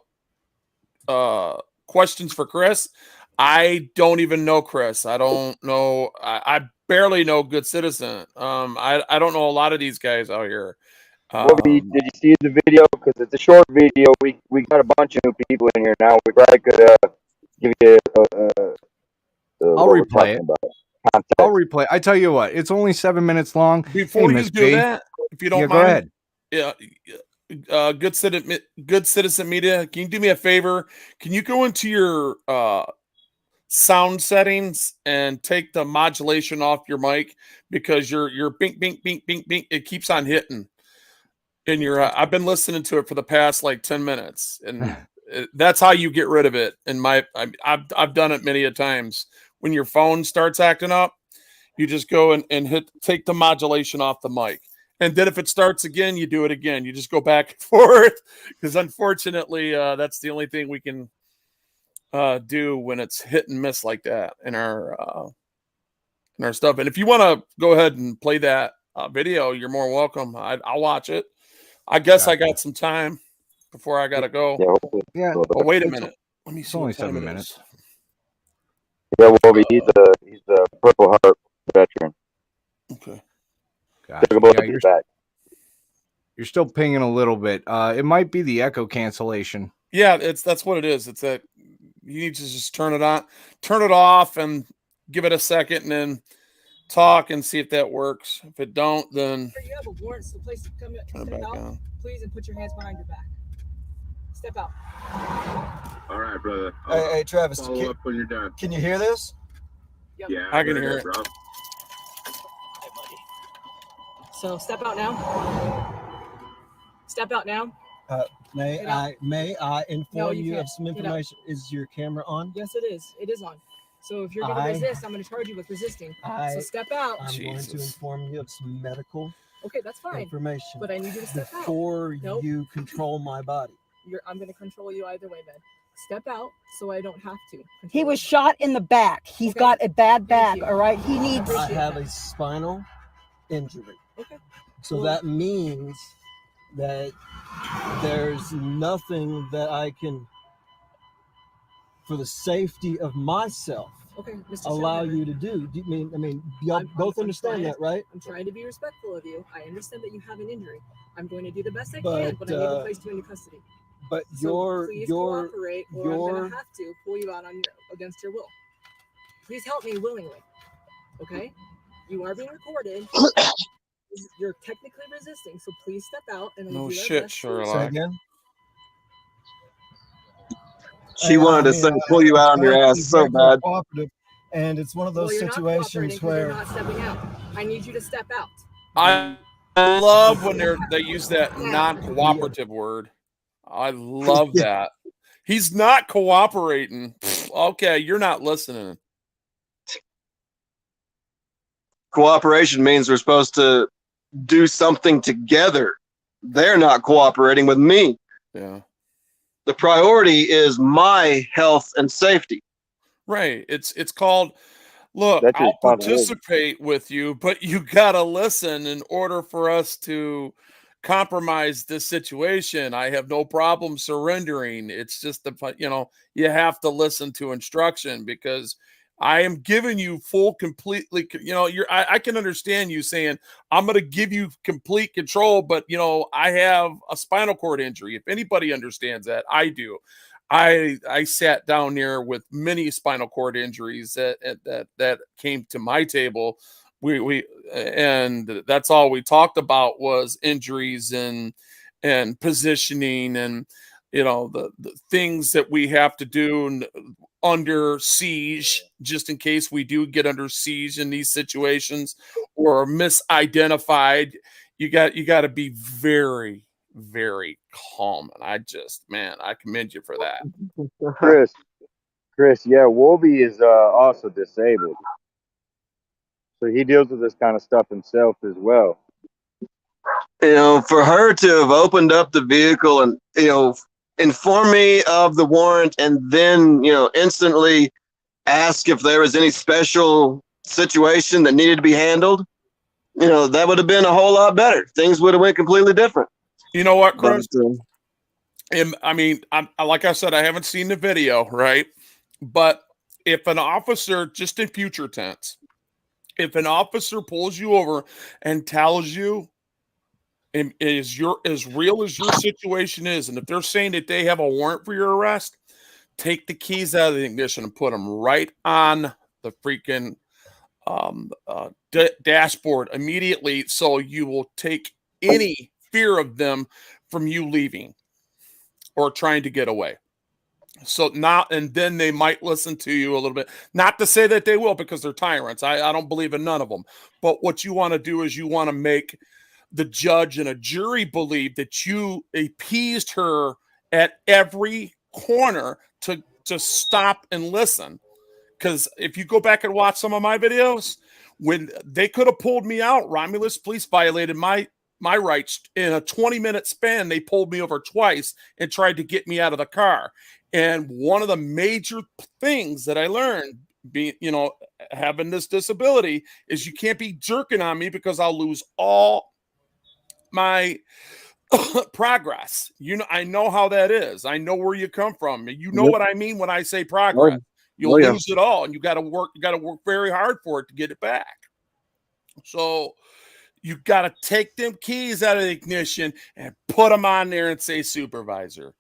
questions for Chris. I don't even know Chris. I don't know. I barely know Good Citizen. I don't know a lot of these guys out here. Wolby, did you see the video? Because it's a short video. We got a bunch of new people in here now. We probably could give you I'll replay it. I'll replay. I tell you what, it's only 7 minutes long. Before you do that, if you don't mind, go ahead. Yeah, Good Citizen Media. Can you do me a favor? Can you go into your sound settings and take the modulation off your mic, because your bink bink bink bink bink, it keeps on hitting. And I've been listening to it for the past like 10 minutes, and that's how you get rid of it. And I've done it many a times. When your phone starts acting up, you just go and take the modulation off the mic. And then if it starts again, you do it again. You just go back and forth, because unfortunately, that's the only thing we can do when it's hit and miss like that in our stuff. And if you want to go ahead and play that video, you're more welcome. I'll watch it. I guess I got some time before I gotta go. Yeah. Oh, wait a minute. Let me see. It's only what time 7 it minutes. is. Yeah, Wolby, he's a Purple Heart veteran. Okay. Yeah, you're still pinging a little bit. It might be the echo cancellation. Yeah, that's what it is. It's that you need to just turn it on, turn it off, and give it a second, and then talk and see if that works. If it don't, then you have a warrant, so please come turn it back on. Please, and put your hands behind your back. Step out. All right, brother. Hey, Travis. Follow up when you're done. Can you hear this? Yep. Yeah, I can hear it. bro. Hey, buddy. So step out now. Step out now. May I inform you can't. of some information? Is your camera on? Yes, it is. It is on. So if you're going to resist, I'm going to charge you with resisting. So step out. I'm going to inform you of some medical that's fine. information. But I need you to step out. Before you control my body. I'm going to control you either way, then. Step out so I don't have to. He was shot in the back. He's got a bad back, all right? He needs... I have a spinal injury. Okay. So that means that there's nothing that I can, for the safety of myself, allow you to do. Do you mean y'all both understand that, right? I'm trying to be respectful of you. I understand that you have an injury. I'm going to do the best I can, but I need to place you into custody. But please cooperate, or I'm going to have to pull you out against your will. Please help me willingly. Okay? You are being recorded. You're technically resisting, so please step out and no shit, Sherlock. Say again. She wanted to pull you out on your ass so bad. And it's one of those situations where you're not stepping out. I need you to step out. I love when they use that non-cooperative word. I love that. He's not cooperating. Okay, you're not listening. Cooperation means we're supposed to do something together. They're not cooperating with me. Yeah. The priority is my health and safety. Right. It's called, look, I'll participate with you, but you got to listen in order for us to compromise this situation. I have no problem surrendering. It's just you have to listen to instruction, because I am giving you completely, I can understand you saying, I'm going to give you complete control, but I have a spinal cord injury. If anybody understands that, I do. I sat down there with many spinal cord injuries that came to my table. And that's all we talked about was injuries and positioning and the things that we have to do under siege, just in case we do get under siege in these situations or misidentified. You got to be very, very calm. And I commend you for that. Chris, yeah, Wolby is also disabled, so he deals with this kind of stuff himself as well. For her to have opened up the vehicle and inform me of the warrant, and then instantly ask if there was any special situation that needed to be handled, that would have been a whole lot better. Things would have went completely different. You know what, Chris? But, I mean, like I said, I haven't seen the video, right? But if an officer, just in future tense, if an officer pulls you over and tells you as real as your situation is, and if they're saying that they have a warrant for your arrest, take the keys out of the ignition and put them right on the freaking dashboard immediately, so you will take any fear of them from you leaving or trying to get away. So now and then they might listen to you a little bit. Not to say that they will, because they're tyrants. I don't believe in none of them. But what you want to do is you want to make the judge and a jury believe that you appeased her at every corner to stop and listen. Because if you go back and watch some of my videos, when they could have pulled me out, Romulus police violated my rights in a 20-minute span. They pulled me over twice and tried to get me out of the car. And one of the major things that I learned, having this disability, is you can't be jerking on me, because I'll lose all my progress. I know how that is. I know where you come from. You know what I mean when I say progress. You'll lose it all, and you got to work very hard for it to get it back. So you got to take them keys out of the ignition and put them on there and say supervisor.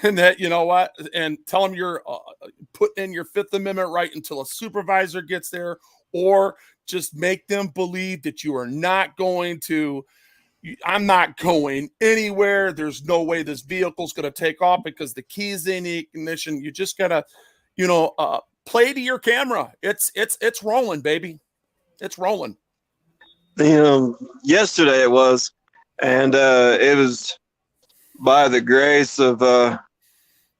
And that, and tell them you're putting in your Fifth Amendment right until a supervisor gets there, or just make them believe that you are not going to. I'm not going anywhere. There's no way this vehicle's going to take off because the key's in the ignition. You just got to, play to your camera. It's rolling, baby. It's rolling. Yesterday it was, and it was by the grace of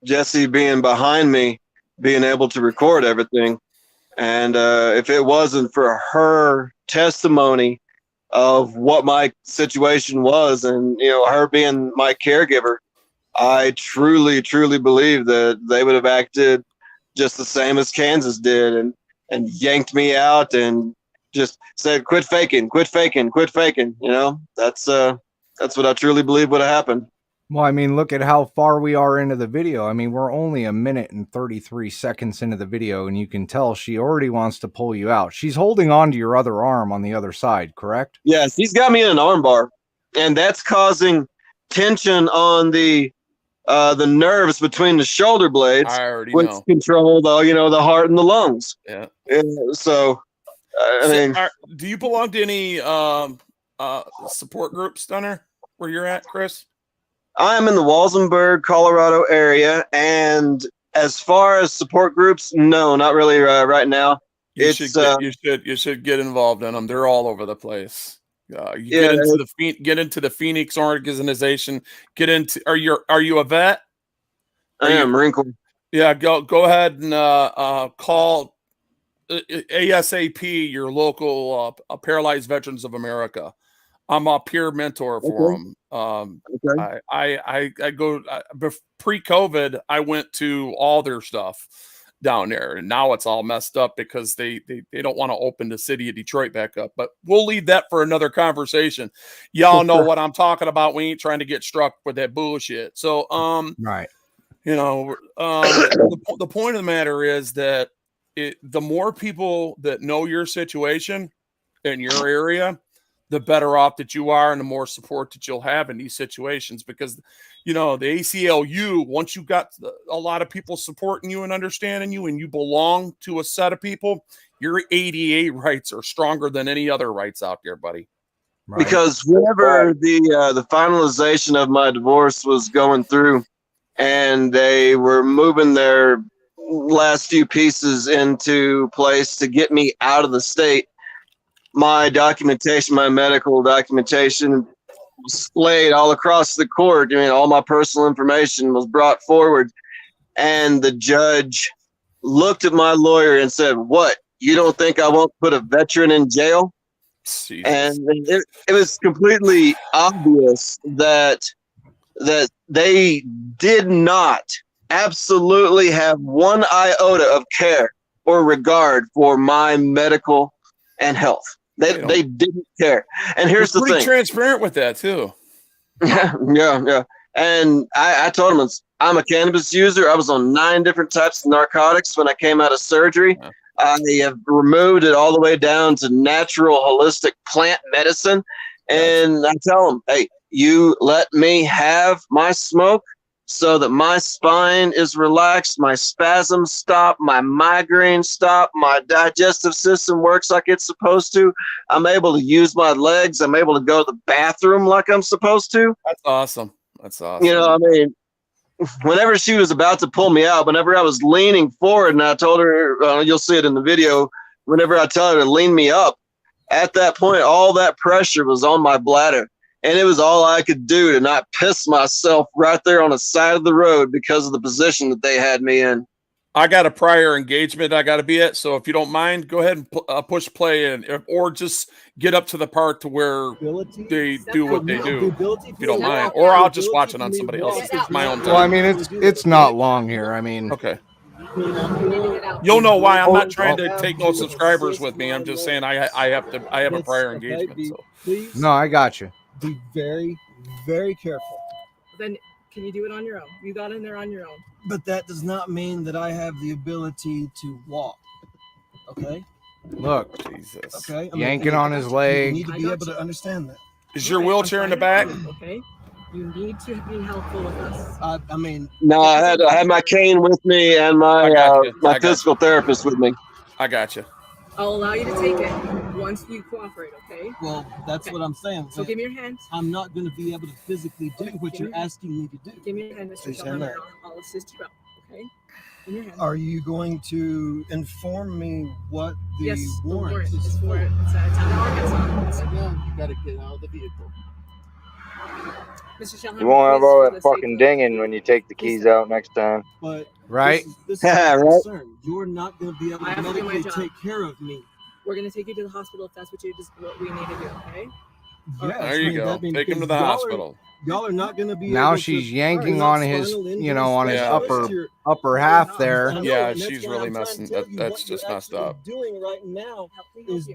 Jesse being behind me, being able to record everything. And if it wasn't for her testimony of what my situation was, and her being my caregiver, I truly believe that they would have acted just the same as Kansas did, and yanked me out and just said, quit faking. That's what I truly believe would have happened. Well, I mean, look at how far we are into the video. I mean, we're only 1 minute and 33 seconds into the video, and you can tell she already wants to pull you out. She's holding on to your other arm on the other side, correct? Yes, he's got me in an arm bar, and that's causing tension on the nerves between the shoulder blades, which control the heart and the lungs. Yeah. So, do you belong to any support groups, Stunner, where you're at, Chris? I'm in the Walsenburg, Colorado area, and as far as support groups, no, not really right now. You should get involved in them. They're all over the place. Get into the Phoenix organization. Are you a vet? I am Marine Corps. Yeah, go ahead and call ASAP your local Paralyzed Veterans of America. I'm a peer mentor for them. I go pre-COVID. I went to all their stuff down there, and now it's all messed up because they don't want to open the city of Detroit back up. But we'll leave that for another conversation. Y'all know what I'm talking about. We ain't trying to get struck with that bullshit. So right. The point of the matter is that the more people that know your situation in your area, the better off that you are, and the more support that you'll have in these situations, because you know, the ACLU, once you got a lot of people supporting you and understanding you, and you belong to a set of people, your ADA rights are stronger than any other rights out there, buddy. Right. Because whenever the finalization of my divorce was going through, and they were moving their last few pieces into place to get me out of the state, my documentation, my medical documentation, displayed all across the court. I mean, all my personal information was brought forward, and the judge looked at my lawyer and said, "What? You don't think I won't put a veteran in jail?" Jesus. And it was completely obvious that they did not absolutely have one iota of care or regard for my medical and health. They didn't care. And here's the pretty thing. Transparent with that too. Yeah. And I told him I'm a cannabis user. I was on 9 different types of narcotics when I came out of surgery. Yeah. I have removed it all the way down to natural holistic plant medicine. And I tell them, hey, you let me have my smoke so that my spine is relaxed, my spasms stop, my migraines stop, my digestive system works like it's supposed to. I'm able to use my legs. I'm able to go to the bathroom like I'm supposed to. That's awesome. That's awesome. You know, I mean, whenever she was about to pull me out, whenever I was leaning forward and I told her, you'll see it in the video, whenever I tell her to lean me up, at that point, all that pressure was on my bladder. And it was all I could do to not piss myself right there on the side of the road because of the position that they had me in. I got a prior engagement I got to be at, so if you don't mind, go ahead and push play, or just get up to the part to where they do what they do, if you don't mind. Or I'll just watch it on somebody else. It's my own time. Well, I mean, it's not long here. I mean, okay. You'll know why I'm not trying to take no subscribers with me. I'm just saying I have a prior engagement. So. No, I got you. Be very, very careful. Then can you do it on your own? You got in there on your own. But that does not mean that I have the ability to walk. Okay? Look, Jesus. Okay? Yanking on his leg. You need to be able to understand that. Is your wheelchair in the back? Okay. You need to be helpful with us. I mean, no, I had my cane with me and my physical therapist with me. I got you. I'll allow you to take it once you cooperate, okay? Well, that's what I'm saying. So give me your hand. I'm not going to be able to physically do what you're asking me to do. Give me your hand, Mr. Sheldon. I'll assist you out, okay? Give me your hand. Are you going to inform me what the warrant is? It's for it's out of Arkansas. Right now, you got to get out of the vehicle. Mr. Sheldon, You won't have all that fucking dinging when you take the keys out next time. But right? This is right. concern. You're not going to be able to medically take care of me. We're going to take you to the hospital if that's what we need to do, okay? Yeah, there you go. Take him to the hospital. Y'all are not going to be now able she's to, yanking on his, on his upper half there. Yeah, she's really messing. That's just messed up. Doing right now is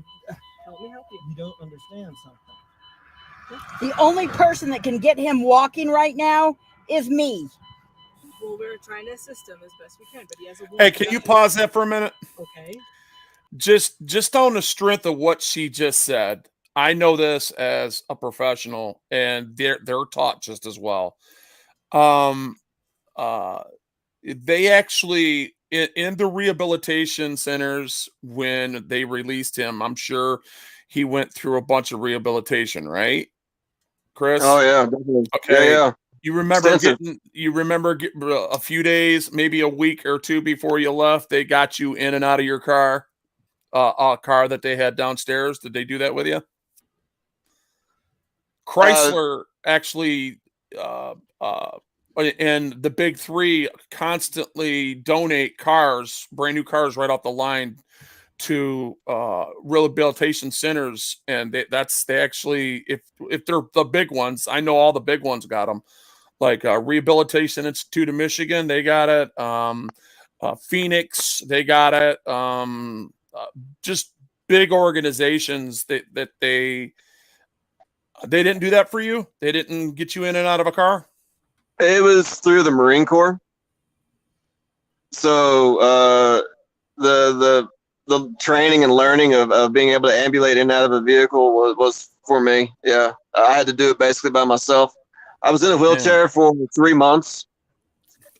help me help you. You don't understand something. The only person that can get him walking right now is me. Well, we're trying to assist him as best we can, but he has a wound. Hey, can you pause that for a minute? Okay. Just on the strength of what she just said, I know this as a professional, and they're taught just as well. They actually in the rehabilitation centers when they released him, I'm sure he went through a bunch of rehabilitation, right, Chris? Oh yeah, definitely. Okay. Yeah. You remember getting a few days, maybe a week or two before you left, they got you in and out of your car, a car that they had downstairs. Did they do that with you? Chrysler actually, and the big three constantly donate cars, brand new cars right off the line to rehabilitation centers, and they actually, if they're the big ones, I know all the big ones got them. Like Rehabilitation Institute of Michigan, they got it. Phoenix, they got it. Just big organizations that they didn't do that for you. They didn't get you in and out of a car. It was through the Marine Corps. So the training and learning of being able to ambulate in and out of a vehicle was for me. Yeah, I had to do it basically by myself. I was in a wheelchair for 3 months.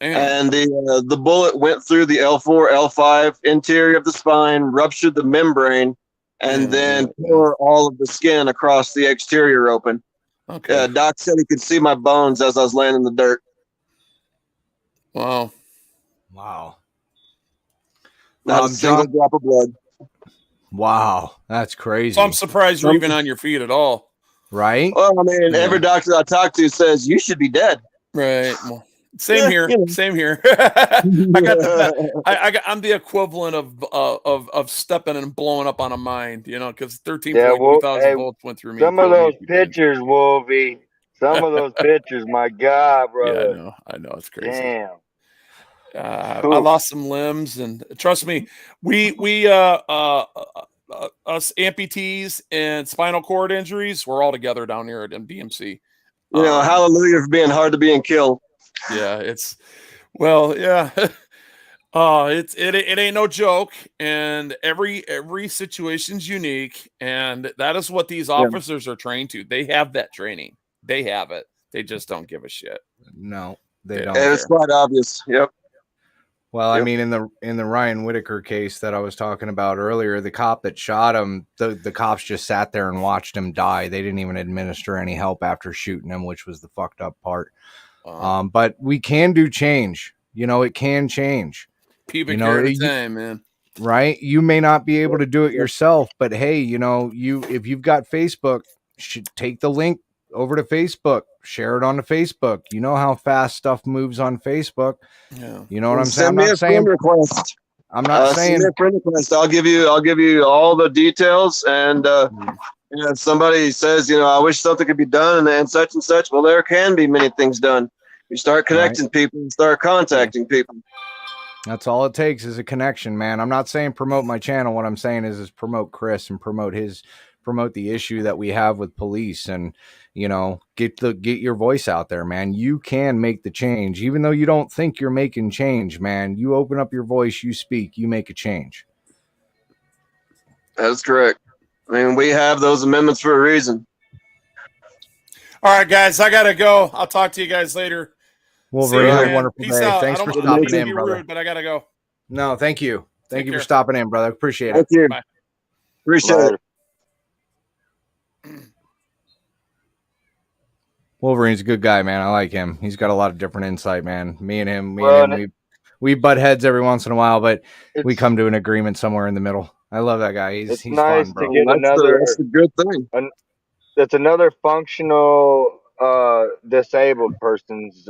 Damn. And the bullet went through the L4, L5 interior of the spine, ruptured the membrane, and then tore all of the skin across the exterior open. Okay. Doc said he could see my bones as I was laying in the dirt. Wow. Wow. Not a single drop of blood. Wow, that's crazy. So I'm surprised you're even on your feet at all. Right? Well, I mean, every doctor I talk to says you should be dead. Right. Well, same here. You know. Same here. I'm the equivalent of stepping and blowing up on a mine, you know, because 13,000 volts went through me. Some of those pictures, Wolvie. Some of those pictures, my God, brother. Yeah, I know, it's crazy. Damn. I lost some limbs, and trust me, we us amputees and spinal cord injuries, we're all together down here at MDMC. You know, hallelujah for being hard to be and kill. Yeah, it ain't no joke, and every situation's unique, and that is what these officers are trained to. They have that training. They have it. They just don't give a shit. No, they don't. And it's quite obvious. Yep. Well, I mean, in the Ryan Whitaker case that I was talking about earlier, the cop that shot him, the cops just sat there and watched him die. They didn't even administer any help after shooting him, which was the fucked up part. But we can do change. You know, it can change. Pubic hair at a time, man. Right? You may not be able to do it yourself, but hey, you know, if you've got Facebook, should take the link over to Facebook, share it on to Facebook. You know how fast stuff moves on Facebook. Yeah. You know what I'm saying? I'm not saying request. I'm not saying send me a friend request. I'll give you all the details. And you know, if somebody says, you know, I wish something could be done and such and such, well, there can be many things done. You start connecting people and start contacting people. That's all it takes is a connection, man. I'm not saying promote my channel. What I'm saying is promote Chris and promote the issue that we have with police, and you know, get your voice out there, man. You can make the change, even though you don't think you're making change, man. You open up your voice, you speak, you make a change. That's correct. I mean, we have those amendments for a reason. All right, guys, I gotta go. I'll talk to you guys later. Wolverine, have a wonderful Peace day. out. Thanks for I don't stopping mean to in, be brother. rude, but I gotta go. No, thank you. Thank you care. for stopping in, brother. Appreciate it. Thank you. Bye. Appreciate it. Wolverine's a good guy, man. I like him. He's got a lot of different insight, man. Me and him, we butt heads every once in a while, but we come to an agreement somewhere in the middle. I love that guy. He's nice fun, bro. to get That's a good thing. That's another functional disabled person's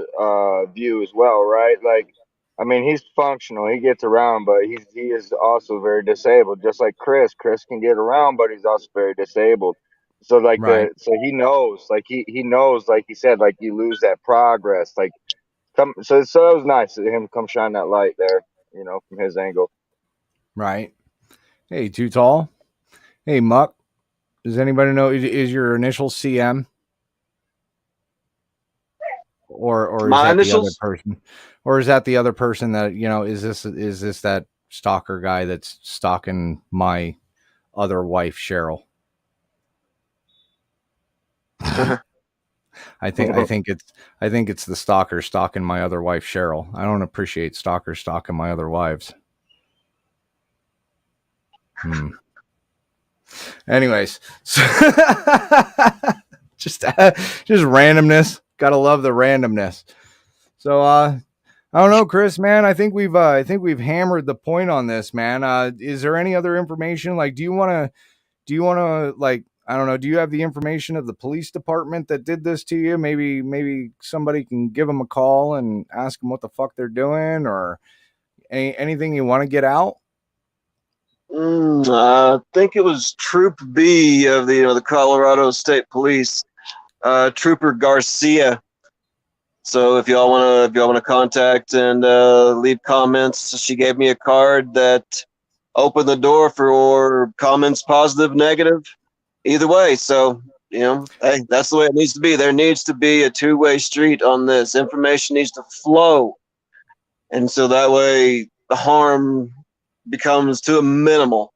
view as well, right? Like, I mean, he's functional, he gets around, but he is also very disabled, just like Chris. Chris can get around, but he's also very disabled. So like so he knows, like he knows, like he said, like you lose that progress. Like so it was nice of him to come shine that light there, you know, from his angle. Right. Hey, Too Tall. Hey, Muck. Does anybody know, is your initial CM? Or is My that initials? the other person? Or is that the other person that, you know, is this that stalker guy that's stalking my other wife, Cheryl? I think it's the stalker stalking my other wife, Cheryl. I don't appreciate stalkers stalking my other wives. Anyways, so just randomness. Gotta love the randomness. So I don't know, Chris, man. I think we've hammered the point on this, man. Is there any other information? Like, do you want to like, I don't know, do you have the information of the police department that did this to you? Maybe somebody can give them a call and ask them what the fuck they're doing, or anything you want to get out? I think it was Troop B of the Colorado State Police, Trooper Garcia. So if y'all want to contact and leave comments, she gave me a card that opened the door for comments, positive, negative, either way. So you know, hey, that's the way it needs to be. There needs to be a two-way street on this. Information needs to flow, and so that way the harm becomes to a minimal.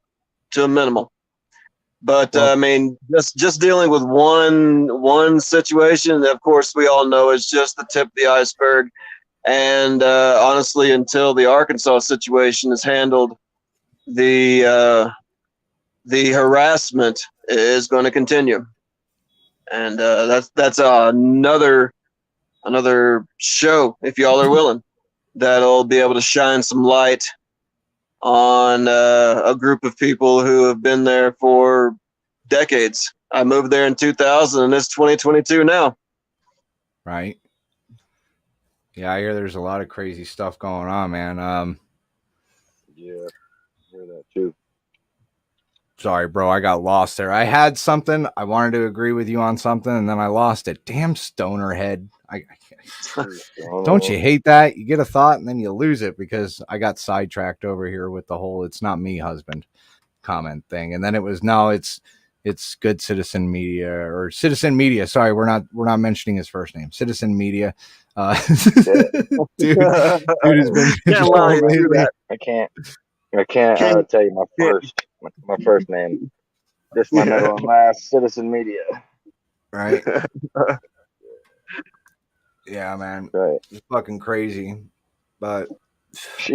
But Well- I mean, just dealing with one situation, of course, we all know it's just the tip of the iceberg. And honestly, until the Arkansas situation is handled, the harassment is going to continue, and that's another show, if y'all are willing, that'll be able to shine some light on a group of people who have been there for decades. I moved there in 2000, and it's 2022 now. Right. Yeah, I hear there's a lot of crazy stuff going on, man. Yeah, I hear that too. Sorry, bro, I got lost there. I had something. I wanted to agree with you on something, and then I lost it. Damn stoner head. Don't you hate that? You get a thought, and then you lose it because I got sidetracked over here with the whole "it's not me, husband" comment thing, and then it was no, it's Good Citizen Media or Citizen Media. Sorry, we're not mentioning his first name. Citizen Media. Dude has been lately. I can't tell you my first name. Just my middle and last. Citizen Media. Right. Yeah, man. Right. It's fucking crazy. But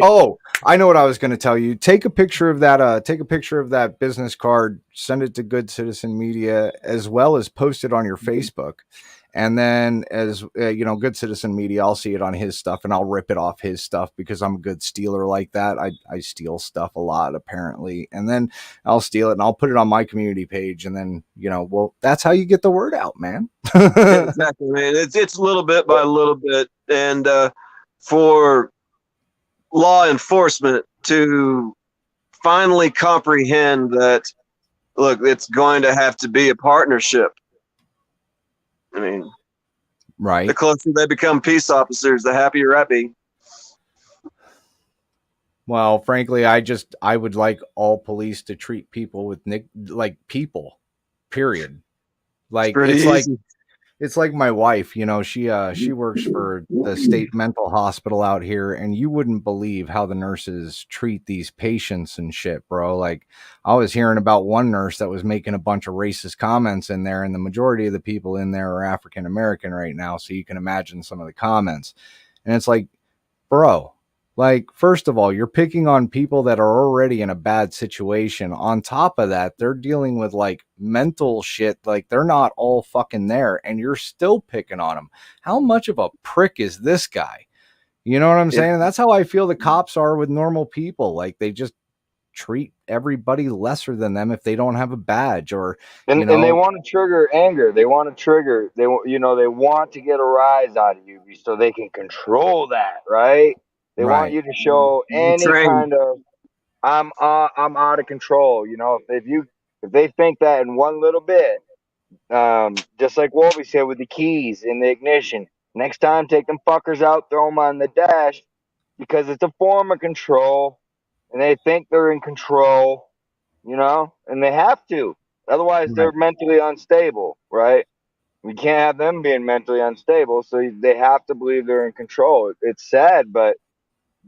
oh, I know what I was going to tell you. Take a picture of that business card, send it to Good Citizen Media, as well as post it on your Facebook. And then as Good Citizen Media, I'll see it on his stuff and I'll rip it off his stuff because I'm a good stealer like that. I steal stuff a lot, apparently. And then I'll steal it and I'll put it on my community page. And then, well, that's how you get the word out, man. Exactly, man. It's little bit by little bit. And for law enforcement to finally comprehend that, look, it's going to have to be a partnership. I mean, right. The closer they become peace officers, the happier I be. Well, frankly, I would like all police to treat people with like people, period. Like it's like my wife, she works for the state mental hospital out here, and you wouldn't believe how the nurses treat these patients and shit, bro. Like, I was hearing about one nurse that was making a bunch of racist comments in there, and the majority of the people in there are African American right now, so you can imagine some of the comments. And it's like, bro, like, first of all, you're picking on people that are already in a bad situation. On top of that, they're dealing with like mental shit. Like, they're not all fucking there, and you're still picking on them. How much of a prick is this guy? You know what I'm saying? And that's how I feel the cops are with normal people. Like, they just treat everybody lesser than them if they don't have a badge and they want to trigger anger. They want to trigger. They want to get a rise out of you so they can control that, right? They want you to show any kind of I'm out of control. If they think that in one little bit, just like Wolby said with the keys in the ignition, next time take them fuckers out, throw them on the dash, because it's a form of control, and they think they're in control, and they have to. Otherwise, they're mentally unstable, right? We can't have them being mentally unstable, so they have to believe they're in control. It's sad, but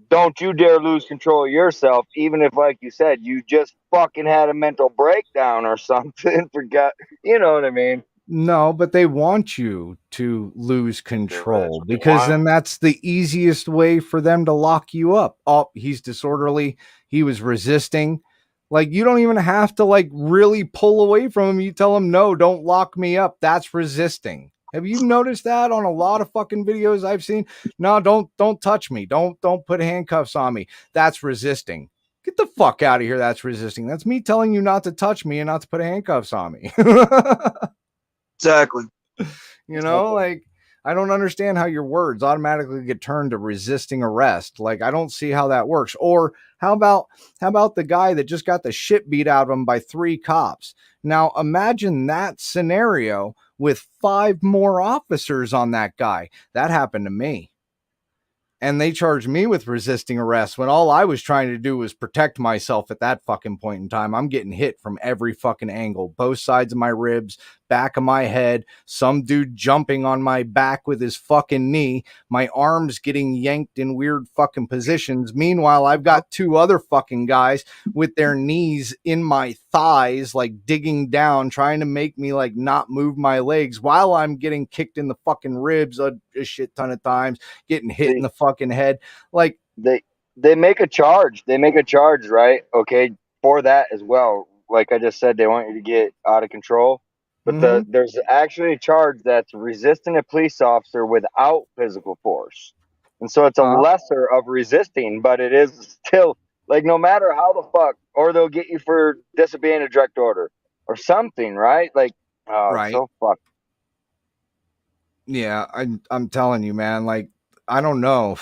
don't you dare lose control of yourself, even if, like you said, you just fucking had a mental breakdown or something. Forgot, you know what I mean? No, but they want you to lose control because then that's the easiest way for them to lock you up. Oh, he's disorderly. He was resisting. Like, you don't even have to like really pull away from him. You tell him, no, don't lock me up. That's resisting. Have you noticed that on a lot of fucking videos I've seen? No, don't touch me. Don't put handcuffs on me. That's resisting. Get the fuck out of here. That's resisting. That's me telling you not to touch me and not to put handcuffs on me. Exactly. Like, I don't understand how your words automatically get turned to resisting arrest. Like, I don't see how that works. Or how about the guy that just got the shit beat out of him by 3 cops? Now, imagine that scenario with 5 more officers on that guy. That happened to me. And they charged me with resisting arrest when all I was trying to do was protect myself at that fucking point in time. I'm getting hit from every fucking angle, both sides of my ribs, back of my head, some dude jumping on my back with his fucking knee, my arms getting yanked in weird fucking positions. Meanwhile, I've got two other fucking guys with their knees in my thighs, like digging down, trying to make me like not move my legs while I'm getting kicked in the fucking ribs a shit ton of times, getting hit in the fucking head. Like, they make a charge. They make a charge, right? Okay, for that as well. Like I just said, they want you to get out of control. But there's actually a charge that's resisting a police officer without physical force. And so it's a lesser of resisting, but it is still like no matter how the fuck, or they'll get you for disobeying a direct order or something, right? Like, right. So fuck. Yeah, I'm telling you, man, like, I don't know.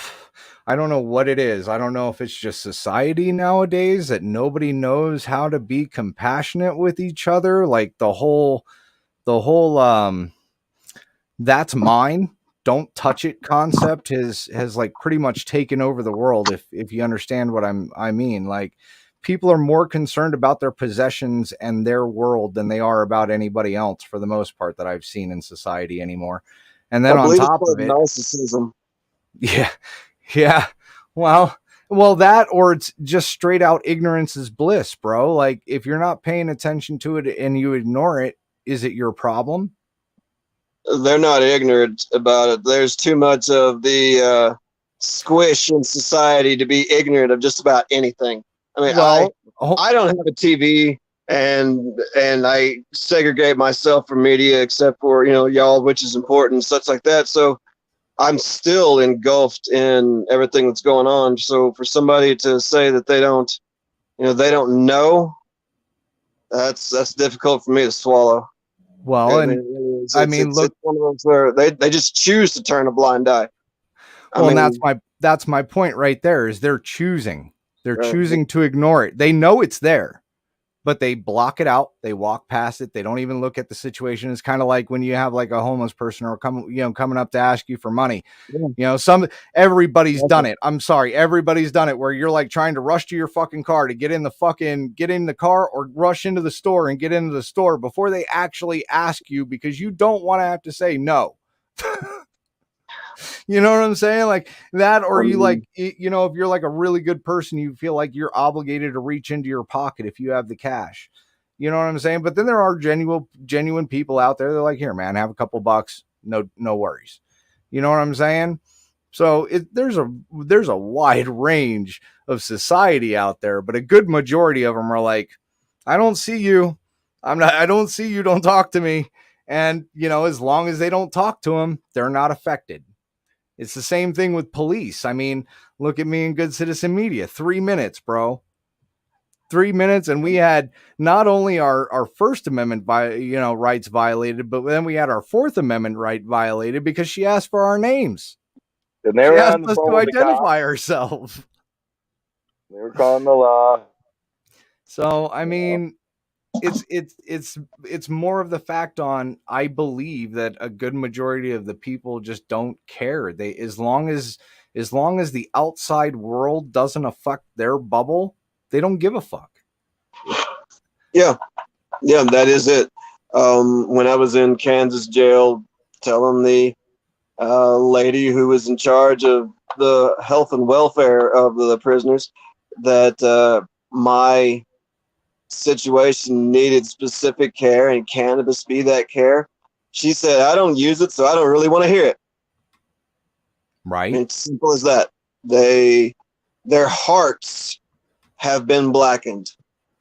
I don't know what it is. I don't know if it's just society nowadays that nobody knows how to be compassionate with each other. Like the whole that's mine, don't touch it concept has like pretty much taken over the world. If you understand what I mean, like people are more concerned about their possessions and their world than they are about anybody else for the most part that I've seen in society anymore. And then on top of it, narcissism. Yeah. Yeah. Well, that, or it's just straight out ignorance is bliss, bro. Like if you're not paying attention to it and you ignore it, is it your problem? They're not ignorant about it. There's too much of the squish in society to be ignorant of just about anything. I mean, I don't have a TV, and I segregate myself from media except for y'all, which is important, such like that. So I'm still engulfed in everything that's going on. So for somebody to say that they don't know, that's difficult for me to swallow. Well, and it's one of those where they just choose to turn a blind eye. That's my point right there. Is they're choosing to ignore it. They know it's there, but they block it out. They walk past it. They don't even look at the situation. It's kind of like when you have like a homeless person or coming up to ask you for money. Yeah. Everybody's done it. I'm sorry. Everybody's done it where you're like trying to rush to your fucking car to get in the car or rush into the store and get into the store before they actually ask you because you don't want to have to say no. You know what I'm saying? Like that, or you like, if you're like a really good person, you feel like you're obligated to reach into your pocket if you have the cash. You know what I'm saying? But then there are genuine people out there. They're like, here, man, have a couple bucks. No worries. You know what I'm saying? So there's a wide range of society out there, but a good majority of them are like, I don't see you. I don't see you. Don't talk to me. And, as long as they don't talk to them, they're not affected. It's the same thing with police. I mean, look at me in Good Citizen Media. 3 minutes, bro. 3 minutes, and we had not only our First Amendment rights violated, but then we had our Fourth Amendment right violated because she asked for our names. And they she were asked us to identify ourselves. They were calling the law. So I mean, it's more of the fact on, I believe that a good majority of the people just don't care. They as long as the outside world doesn't affect their bubble, they don't give a fuck. Yeah, that is it. When I was in Kansas jail, telling the lady who was in charge of the health and welfare of the prisoners that my situation needed specific care and cannabis be that care, she said, I don't use it, so I don't really want to hear it. Right. It's simple as that. Their hearts have been blackened.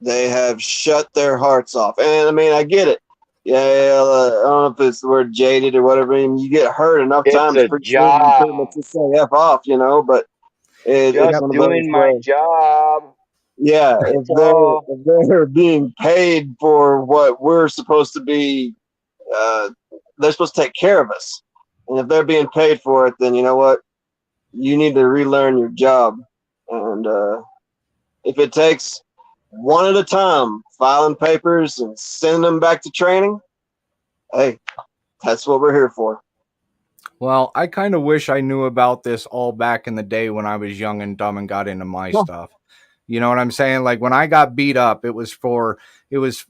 They have shut their hearts off. And I mean, I get it. Yeah, I don't know if it's the word jaded or whatever. I mean, you get hurt enough times It's a job. pretty much just say F off, but it's just doing my job. Yeah, if they're being paid for what we're supposed to be, they're supposed to take care of us. And if they're being paid for it, then you know what? You need to relearn your job. And if it takes one at a time, filing papers and sending them back to training, hey, that's what we're here for. Well, I kind of wish I knew about this all back in the day when I was young and dumb and got into my stuff. You know what I'm saying? Like when I got beat up, it was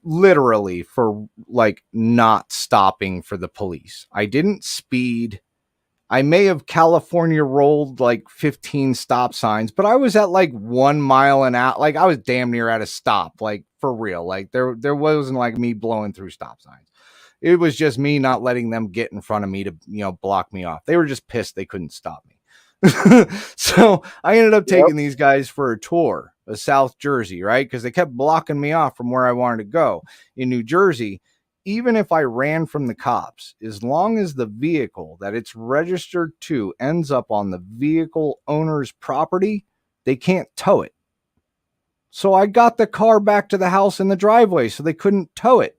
literally for like not stopping for the police. I didn't speed. I may have California rolled like 15 stop signs, but I was at like 1 mile an hour. Like I was damn near at a stop, like for real. Like there wasn't like me blowing through stop signs. It was just me not letting them get in front of me to, block me off. They were just pissed they couldn't stop me. So I ended up taking these guys for a tour of South Jersey, right? Because they kept blocking me off from where I wanted to go. In New Jersey, even if I ran from the cops, as long as the vehicle that it's registered to ends up on the vehicle owner's property, they can't tow it. So I got the car back to the house in the driveway so they couldn't tow it.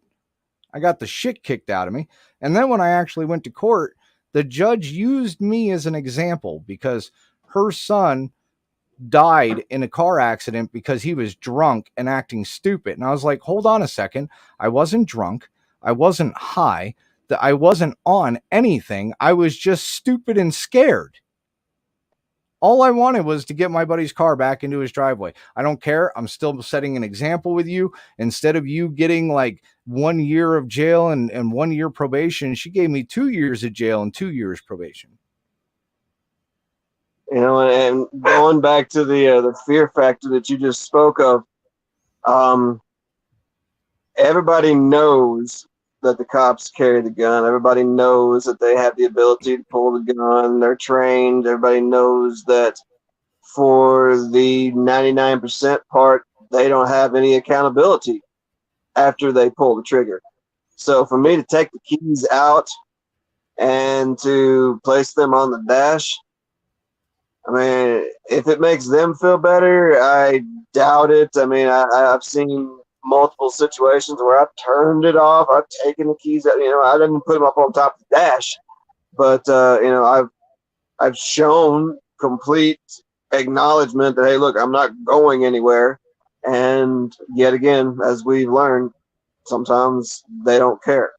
I got the shit kicked out of me. And then when I actually went to court, the judge used me as an example because her son died in a car accident because he was drunk and acting stupid. And I was like, hold on a second. I wasn't drunk. I wasn't high. I wasn't on anything. I was just stupid and scared. All I wanted was to get my buddy's car back into his driveway. I don't care. I'm still setting an example with you. Instead of you getting like 1 year of jail and 1 year probation, she gave me 2 years of jail and 2 years probation. And going back to the fear factor that you just spoke of, everybody knows that the cops carry the gun. Everybody knows that they have the ability to pull the gun. They're trained. Everybody knows that for the 99% part, they don't have any accountability after they pull the trigger. So for me to take the keys out and to place them on the dash, I mean, if it makes them feel better, I doubt it. I mean, I've seen multiple situations where I've turned it off. I've taken the keys out. I didn't put them up on top of the dash, but I've shown complete acknowledgement that, hey, look, I'm not going anywhere. And yet again, as we've learned, sometimes they don't care.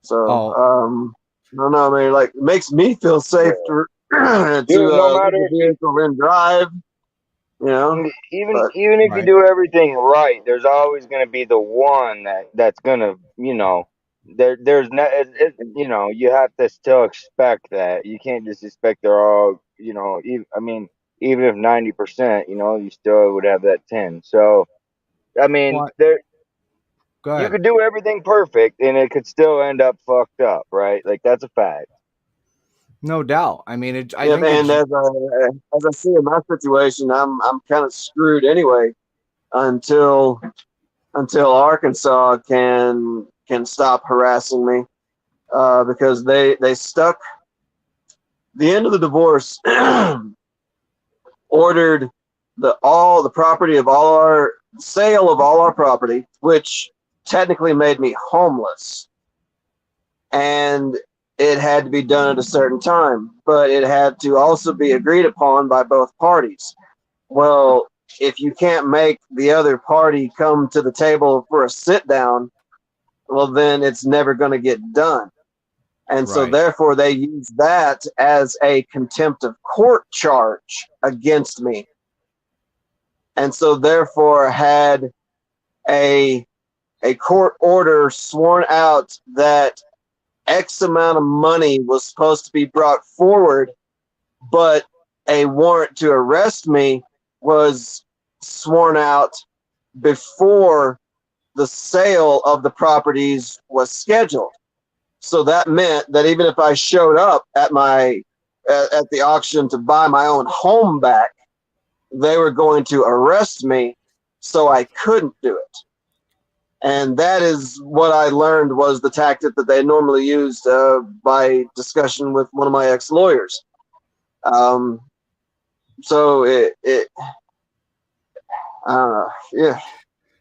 So I don't know. I mean, like, it makes me feel safe to Dude, no matter the vehicle and drive. Even if you do everything right, there's always going to be the one that's going to, there's no, you have to still expect that. You can't just expect they're all, even if 90%, you still would have that 10. So, I mean, you could do everything perfect and it could still end up fucked up, right? Like, that's a fact. No doubt. I mean, as I see in my situation, I'm kind of screwed anyway until Arkansas can stop harassing me, because they stuck the end of the divorce ordered the property of all our sale of all our property, which technically made me homeless, and it had to be done at a certain time, but it had to also be agreed upon by both parties. Well, if you can't make the other party come to the table for a sit down, well, then it's never going to get done. And so therefore they use that as a contempt of court charge against me. And so therefore had a court order sworn out that X amount of money was supposed to be brought forward, but a warrant to arrest me was sworn out before the sale of the properties was scheduled. So that meant that even if I showed up at the auction to buy my own home back, they were going to arrest me, so I couldn't do it. And that is what I learned was the tactic that they normally used by discussion with one of my ex-lawyers. So I don't know. Yeah.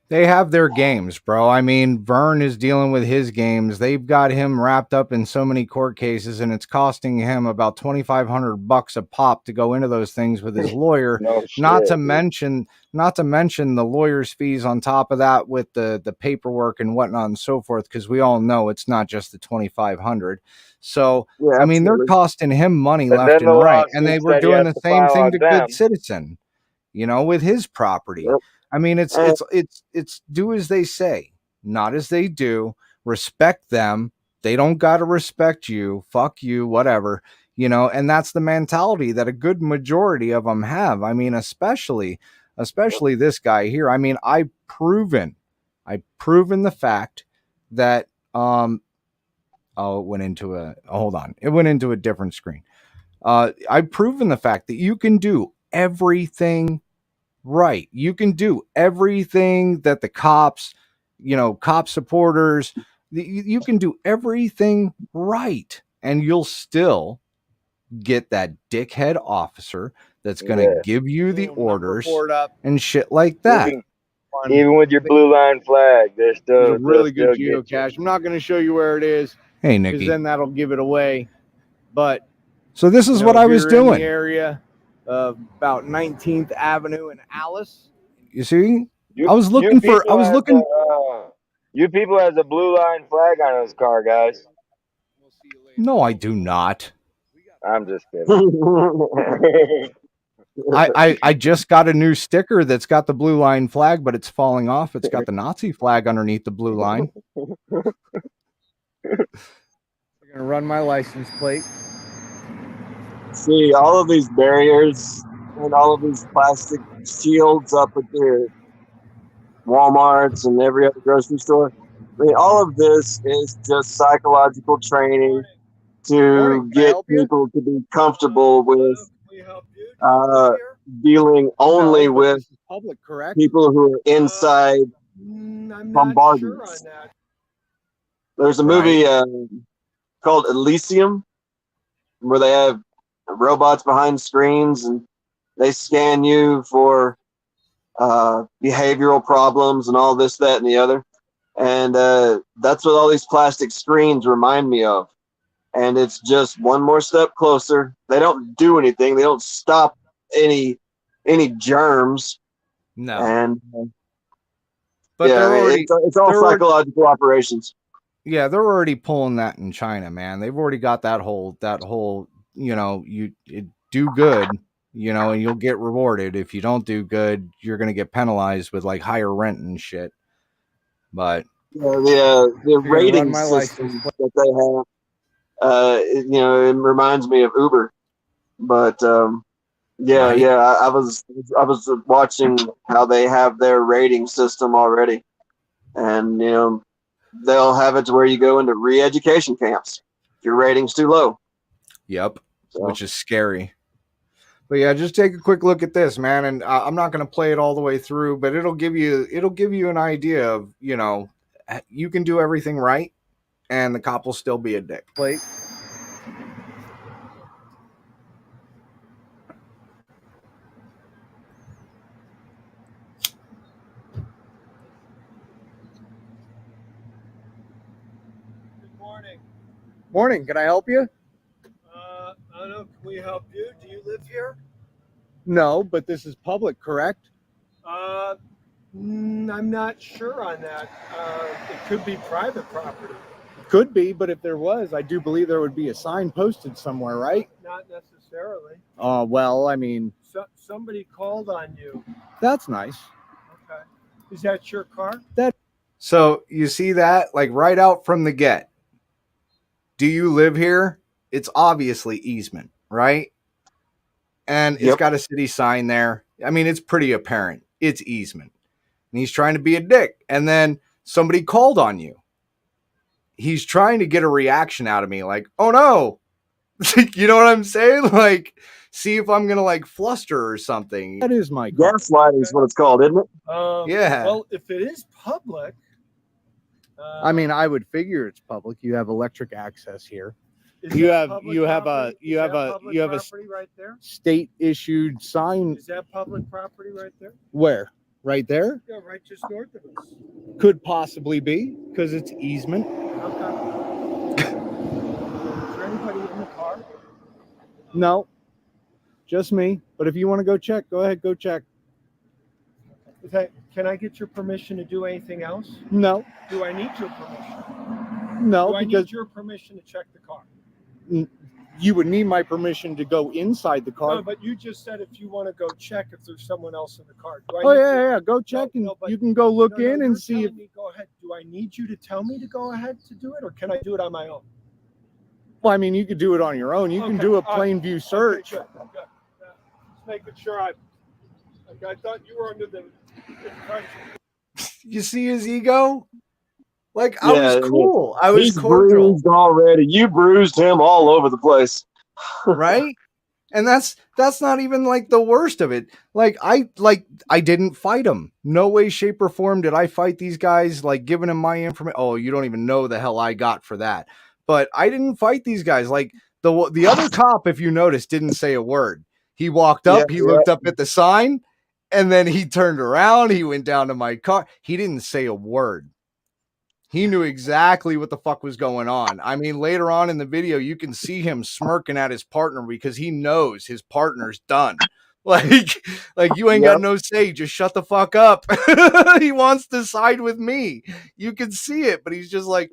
They have their games, bro. I mean, Vern is dealing with his games. They've got him wrapped up in so many court cases, and it's costing him about $2,500 a pop to go into those things with his lawyer. Not to mention the lawyer's fees on top of that with the paperwork and whatnot and so forth, because we all know it's not just the $2,500. So I mean, they're costing him money left and right, and they were doing the same thing to Good Citizen. with his property. Yep. I mean, it's do as they say, not as they do. Respect them. They don't got to respect you. Fuck you, whatever. And that's the mentality that a good majority of them have. I mean, especially this guy here. I mean, I've proven the fact that it went into a different screen. I've proven the fact that you can do everything right. You can do everything that the cops, cop supporters, you can do everything right, and you'll still get that dickhead officer that's going to give you the orders and shit like that. Even with your blue line flag, there's still There's a really good geocache. geocache. I'm not going to show you where it is. Hey, because Nikki. then that'll give it away. But so this is what I was in doing. the area of about 19th Avenue in Alice. You see, I was looking. You people has a blue line flag on his car, guys. No, I do not. I'm just kidding. I just got a new sticker that's got the blue line flag, but it's falling off. It's got the Nazi flag underneath the blue line. You're gonna run my license plate. See, all of these barriers and all of these plastic shields up at the Walmarts and every other grocery store. I mean, all of this is just psychological training to get people to be comfortable with dealing only with public, correct? people who are inside bombardments. There's a movie called Elysium where they have robots behind screens and they scan you for behavioral problems and all this, that, and the other. And that's what all these plastic screens remind me of. And it's just one more step closer. They don't do anything. They don't stop any germs. No. And but it's all psychological operations. Yeah, they're already pulling that in China, man. They've already got that whole you do good, and you'll get rewarded. If you don't do good, you're going to get penalized with like higher rent and shit. But the rating system that they have, it reminds me of Uber. But I was watching how they have their rating system already, and they'll have it to where you go into re-education camps if your rating's too low. Yep, which is scary. But yeah, just take a quick look at this, man, and I'm not going to play it all the way through, but it'll give you an idea of you can do everything right, and the cop will still be a dick. Plate. Morning. Can I help you? I don't know. Can we help you? Do you live here? No, but this is public, correct? I'm not sure on that. It could be private property. Could be, but if there was, I do believe there would be a sign posted somewhere, right? Not necessarily. Well, I mean... somebody called on you. That's nice. Okay. Is that your car? So, you see that? Like, right out from the get. Do you live here? It's obviously easement, right? And it's got a city sign there. I mean, it's pretty apparent. It's easement. And he's trying to be a dick. And then somebody called on you. He's trying to get a reaction out of me. Like, oh no. You know what I'm saying? Like, see if I'm going to like fluster or something. That is my car. Gaslighting is what it's called, isn't it? Yeah. Well, if it is public. I mean, I would figure it's public. You have electric access here. You have a right there? State issued sign. Is that public property right there? Where? Right there? Yeah, right just north of us. Could possibly be because it's easement. Okay. Is there anybody in the car? No, just me. But if you want to go check, go ahead, go check. Can I get your permission to do anything else? No. Do I need your permission? No, Do I need your permission to check the car? you would need my permission to go inside the car. No, but you just said if you want to go check if there's someone else in the car. Oh yeah, go check and you can go look in and see if. Go ahead. Do I need you to tell me to go ahead to do it, or can I do it on my own? Well, I mean, you could do it on your own. You can do a plain view search. Okay, good. Just making sure I thought you were under the impression. You see his ego? Like, I was cool. I was He's cordial. bruised already. You bruised him all over the place. Right? And that's not even like the worst of it. I didn't fight him. No way, shape, or form did I fight these guys, like giving them my information. Oh, you don't even know the hell I got for that. But I didn't fight these guys. Like the other cop, if you notice, didn't say a word. He walked up, he looked up at the sign, and then he turned around, he went down to my car. He didn't say a word. He knew exactly what the fuck was going on. I mean, later on in the video, you can see him smirking at his partner because he knows his partner's done. Like you ain't got no say. Just shut the fuck up. He wants to side with me. You can see it, but he's just like,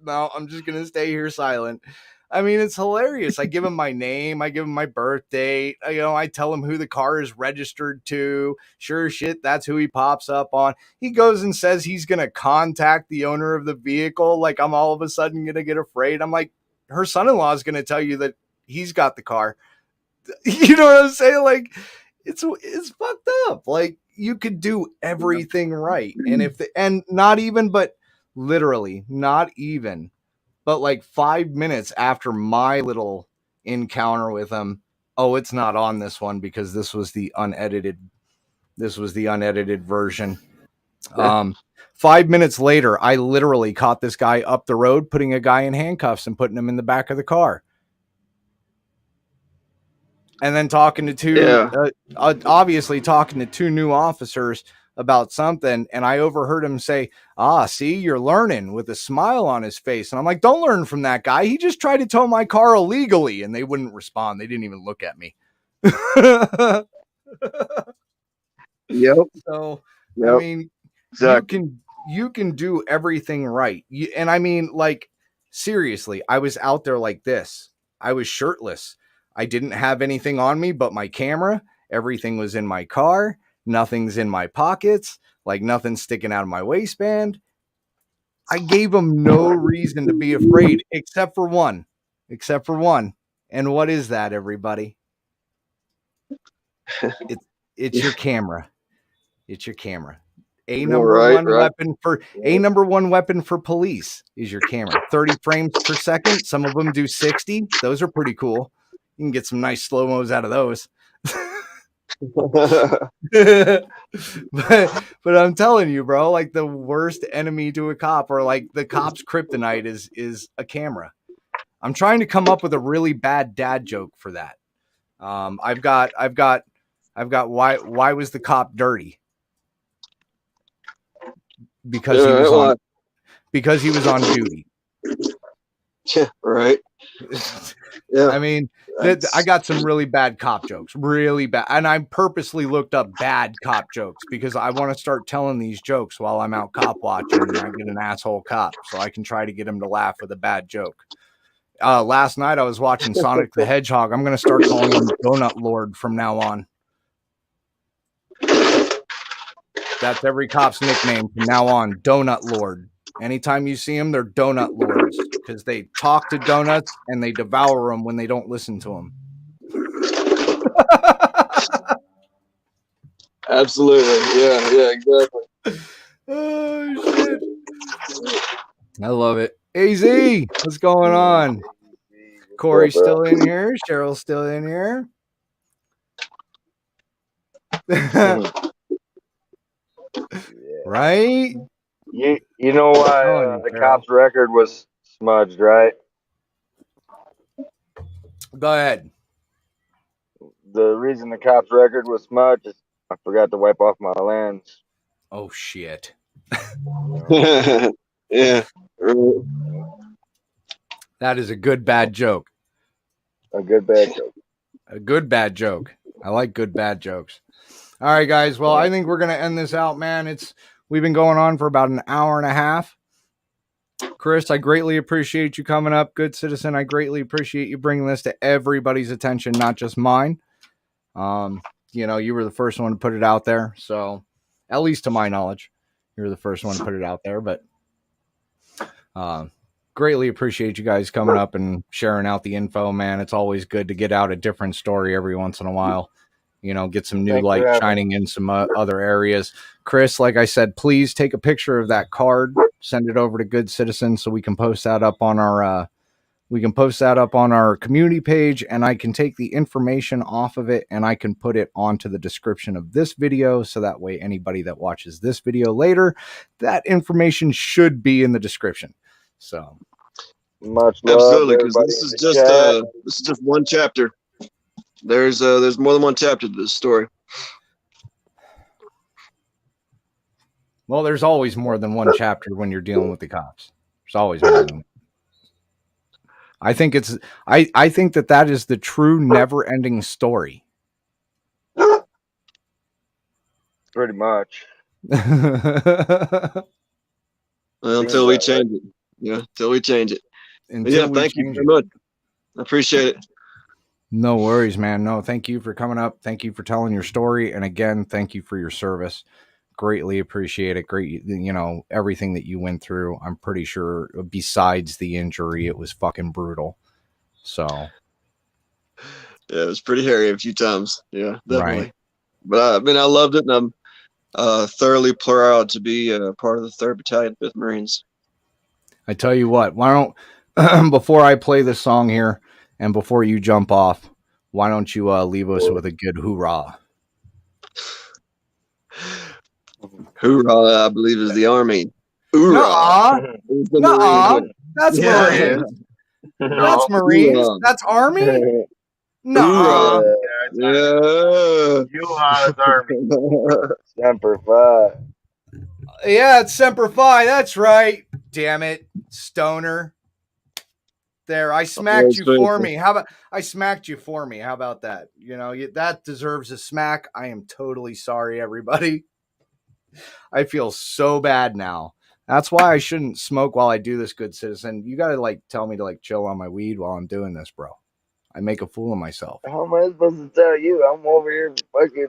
no, I'm just going to stay here silent. I mean, it's hilarious. I give him my name. I give him my birth date. I tell him who the car is registered to. Sure as shit, that's who he pops up on. He goes and says he's going to contact the owner of the vehicle. Like, I'm all of a sudden going to get afraid. I'm like, her son-in-law is going to tell you that he's got the car. You know what I'm saying? Like, it's fucked up. Like, you could do everything right. And not even, but literally not even. But like 5 minutes after my little encounter with him, oh, it's not on this one because this was the unedited version. 5 minutes later, I literally caught this guy up the road, putting a guy in handcuffs and putting him in the back of the car. And then talking to obviously talking to two new officers about something, and I overheard him say, see, you're learning, with a smile on his face. And I'm like, don't learn from that guy. He just tried to tow my car illegally, and they wouldn't respond. They didn't even look at me. Yep. So, yep. I mean, exactly. You can do everything right. And I mean, like, seriously, I was out there like this. I was shirtless. I didn't have anything on me but my camera. Everything was in my car. Nothing's in my pockets, like nothing's sticking out of my waistband. I gave him no reason to be afraid except for one. And what is that, everybody? It's your camera. It's your camera. Number one weapon for police is your camera. 30 frames per second. Some of them do 60. Those are pretty cool. You can get some nice slow-mos out of those. but I'm telling you, bro, like the worst enemy to a cop, or like the cop's kryptonite, is a camera. I'm trying to come up with a really bad dad joke for that. I've got why was the cop dirty? Because he was on duty. Right. Yeah. I mean, I got some really bad cop jokes, really bad. And I purposely looked up bad cop jokes because I want to start telling these jokes while I'm out cop watching and I get an asshole cop so I can try to get him to laugh with a bad joke. Last night I was watching Sonic the Hedgehog. I'm going to start calling him Donut Lord from now on. That's every cop's nickname from now on, Donut Lord. Anytime you see them, they're donut lords because they talk to donuts and they devour them when they don't listen to them. Absolutely. Yeah, exactly. Oh, shit. I love it. AZ, what's going on? Corey's still in here. Cheryl's still in here. Right? You know why the cop's record was smudged, right? Go ahead. The reason the cop's record was smudged is I forgot to wipe off my lens. Oh, shit. Yeah. That is a good bad joke. A good bad joke. A good bad joke. I like good bad jokes. All right, guys. Well, I think we're going to end this out, man. We've been going on for about an hour and a half. Chris, I greatly appreciate you coming up. Good citizen, I greatly appreciate you bringing this to everybody's attention, not just mine. You know, you were the first one to put it out there. So, at least to my knowledge, you were the first one to put it out there. But greatly appreciate you guys coming up and sharing out the info, man. It's always good to get out a different story every once in a while. You know, get some new Thanks for light having shining in some other areas. Chris, like I said, please take a picture of that card, send it over to Good Citizen so we can post that up on our community page, and I can take the information off of it and I can put it onto the description of this video. So that way, anybody that watches this video later, that information should be in the description. So much love, Absolutely, because everybody this in is the just chat. this is just one chapter. There's more than one chapter to this story. well, there's always more than one chapter when you're dealing with the cops. There's always more than one. I think I think that is the true never-ending story. Pretty much. Well, until we change it. Yeah, until we change it. Thank you very much. I appreciate it. No worries, man. No, thank you for coming up. Thank you for telling your story. And again, thank you for your service. Greatly appreciate it. Great, you know, everything that you went through. I'm pretty sure besides the injury, it was fucking brutal. So yeah, it was pretty hairy a few times. Yeah, definitely. Right. But I mean, I loved it, and I'm thoroughly proud to be part of the 3rd Battalion, 5th Marines. I tell you what, why don't before I play this song here and before you jump off, why don't you leave us with a good hoorah? Hoorah, I believe, is the Army. Hoorah. Nuh-uh. That's Yeah. Marines. That's Marines. Hoorah. That's Army. No. Yeah. U-Haul's Army. Semper Fi. Yeah, it's Semper Fi. That's right. Damn it, stoner. There, I smacked you for me. How about I smacked you for me? How about that? You know, that deserves a smack. I am totally sorry, everybody. I feel so bad now. That's why I shouldn't smoke while I do this, Good Citizen. You gotta like tell me to like chill on my weed while I'm doing this, bro. I make a fool of myself. How am I supposed to tell you? I'm over here fucking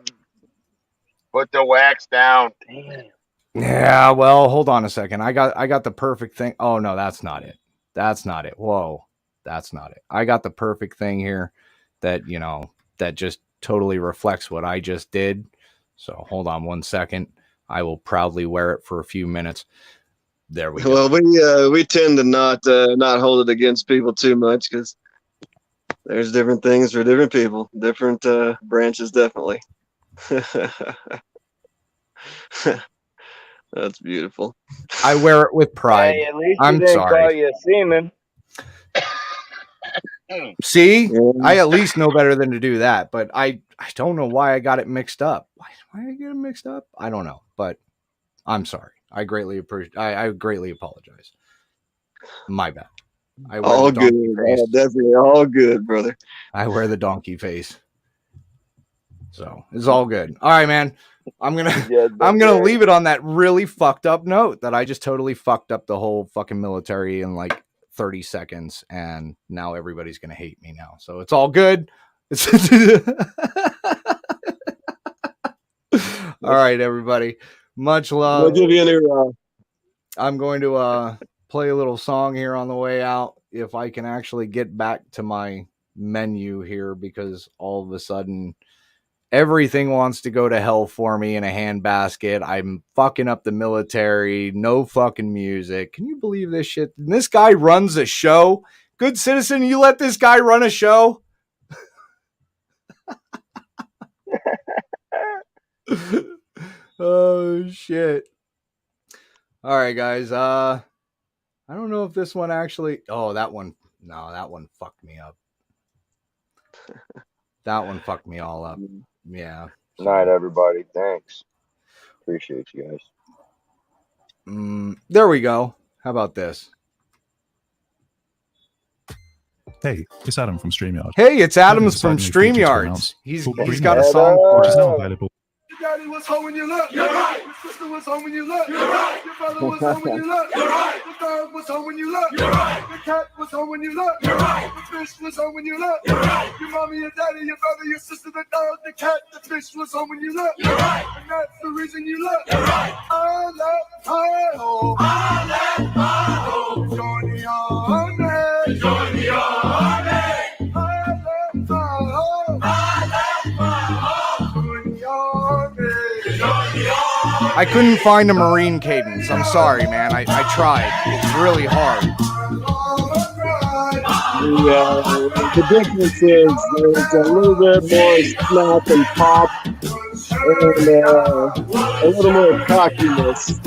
put the wax down. Damn. Yeah, well, hold on a second. I got the perfect thing. Oh no, that's not it. That's not it. Whoa. That's not it. I got the perfect thing here that, you know, that just totally reflects what I just did. So hold on one second. I will proudly wear it for a few minutes. There we go. Well, we tend to not hold it against people too much because there's different things for different people, different branches, definitely. That's beautiful. I wear it with pride. Hey, at least I'm you didn't sorry. call you a seaman. See, Yeah. I at least know better than to do that, but I don't know why I got it mixed up. Why did I get it mixed up? I don't know, but I'm sorry. I greatly appreciate. I greatly apologize. My bad. I wear All the good. donkey face. Definitely all good, brother. I wear the donkey face. So it's all good. All right, man. I'm gonna leave it on that really fucked up note that I just totally fucked up the whole fucking military in like 30 seconds, and now everybody's gonna hate me now. So it's all good. All right, everybody. Much love. I'll give you a new I'm going to play a little song here on the way out. If I can actually get back to my menu here, because all of a sudden everything wants to go to hell for me in a handbasket. I'm fucking up the military. No fucking music. Can you believe this shit? And this guy runs a show. Good Citizen, you let this guy run a show? Oh, shit. All right, guys. I don't know if this one actually... Oh, that one... No, that one fucked me up. That one fucked me all up. Yeah. Night, everybody. Thanks. Appreciate you guys. There we go. How about this? Hey, it's Adam from StreamYard. Hey, it's Adams from StreamYard. He's got a song for which is now us. available. Your daddy was home when you left. You're right. Your sister was home when you left. You're right. Your brother was home when you left. You're right. Your dog was home when you left. You're right. The cat was home when you left. You're right. The fish was home when you left. You're right. Your mommy, your daddy, your brother, your sister, the dog, the cat, the fish was home when you left. You're right. And that's the reason you left. You're right. I left my home. I left my home. Join the army. Join the army. I left my home. I left my home. Join the army. Join the army. I couldn't find a Marine cadence. I'm sorry, man. I tried. It's really hard. The difference is there's a little bit more snap and pop and a little more cockiness.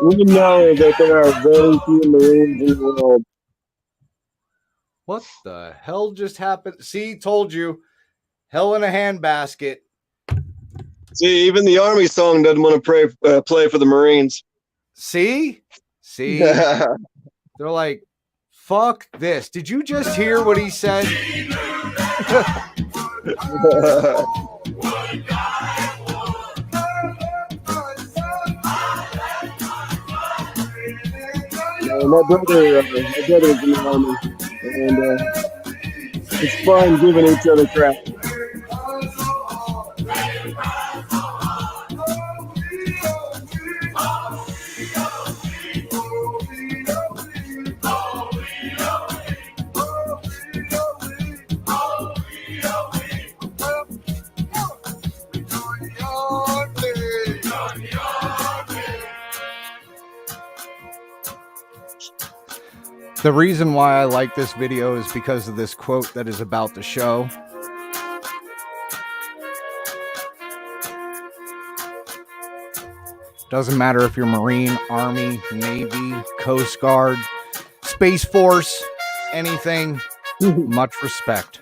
We know that there are very few Marines in the world. What the hell just happened? See, told you. Hell in a handbasket. See, even the Army song doesn't want to play for the Marines. See? They're like, fuck this. Did you just hear what he said? My brother is in the Army, and it's fun giving each other crap. The reason why I like this video is because of this quote that is about the show. Doesn't matter if you're Marine, Army, Navy, Coast Guard, Space Force, anything, much respect.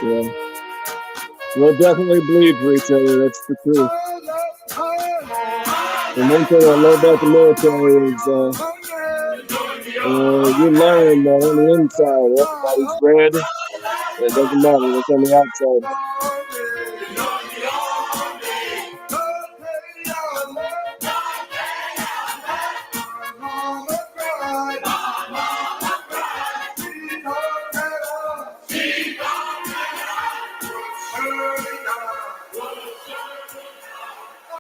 Yeah. We'll definitely bleed for each other, that's the truth. And one thing I love about the military is you learn that on the inside, everybody's red. It doesn't matter what's on the outside.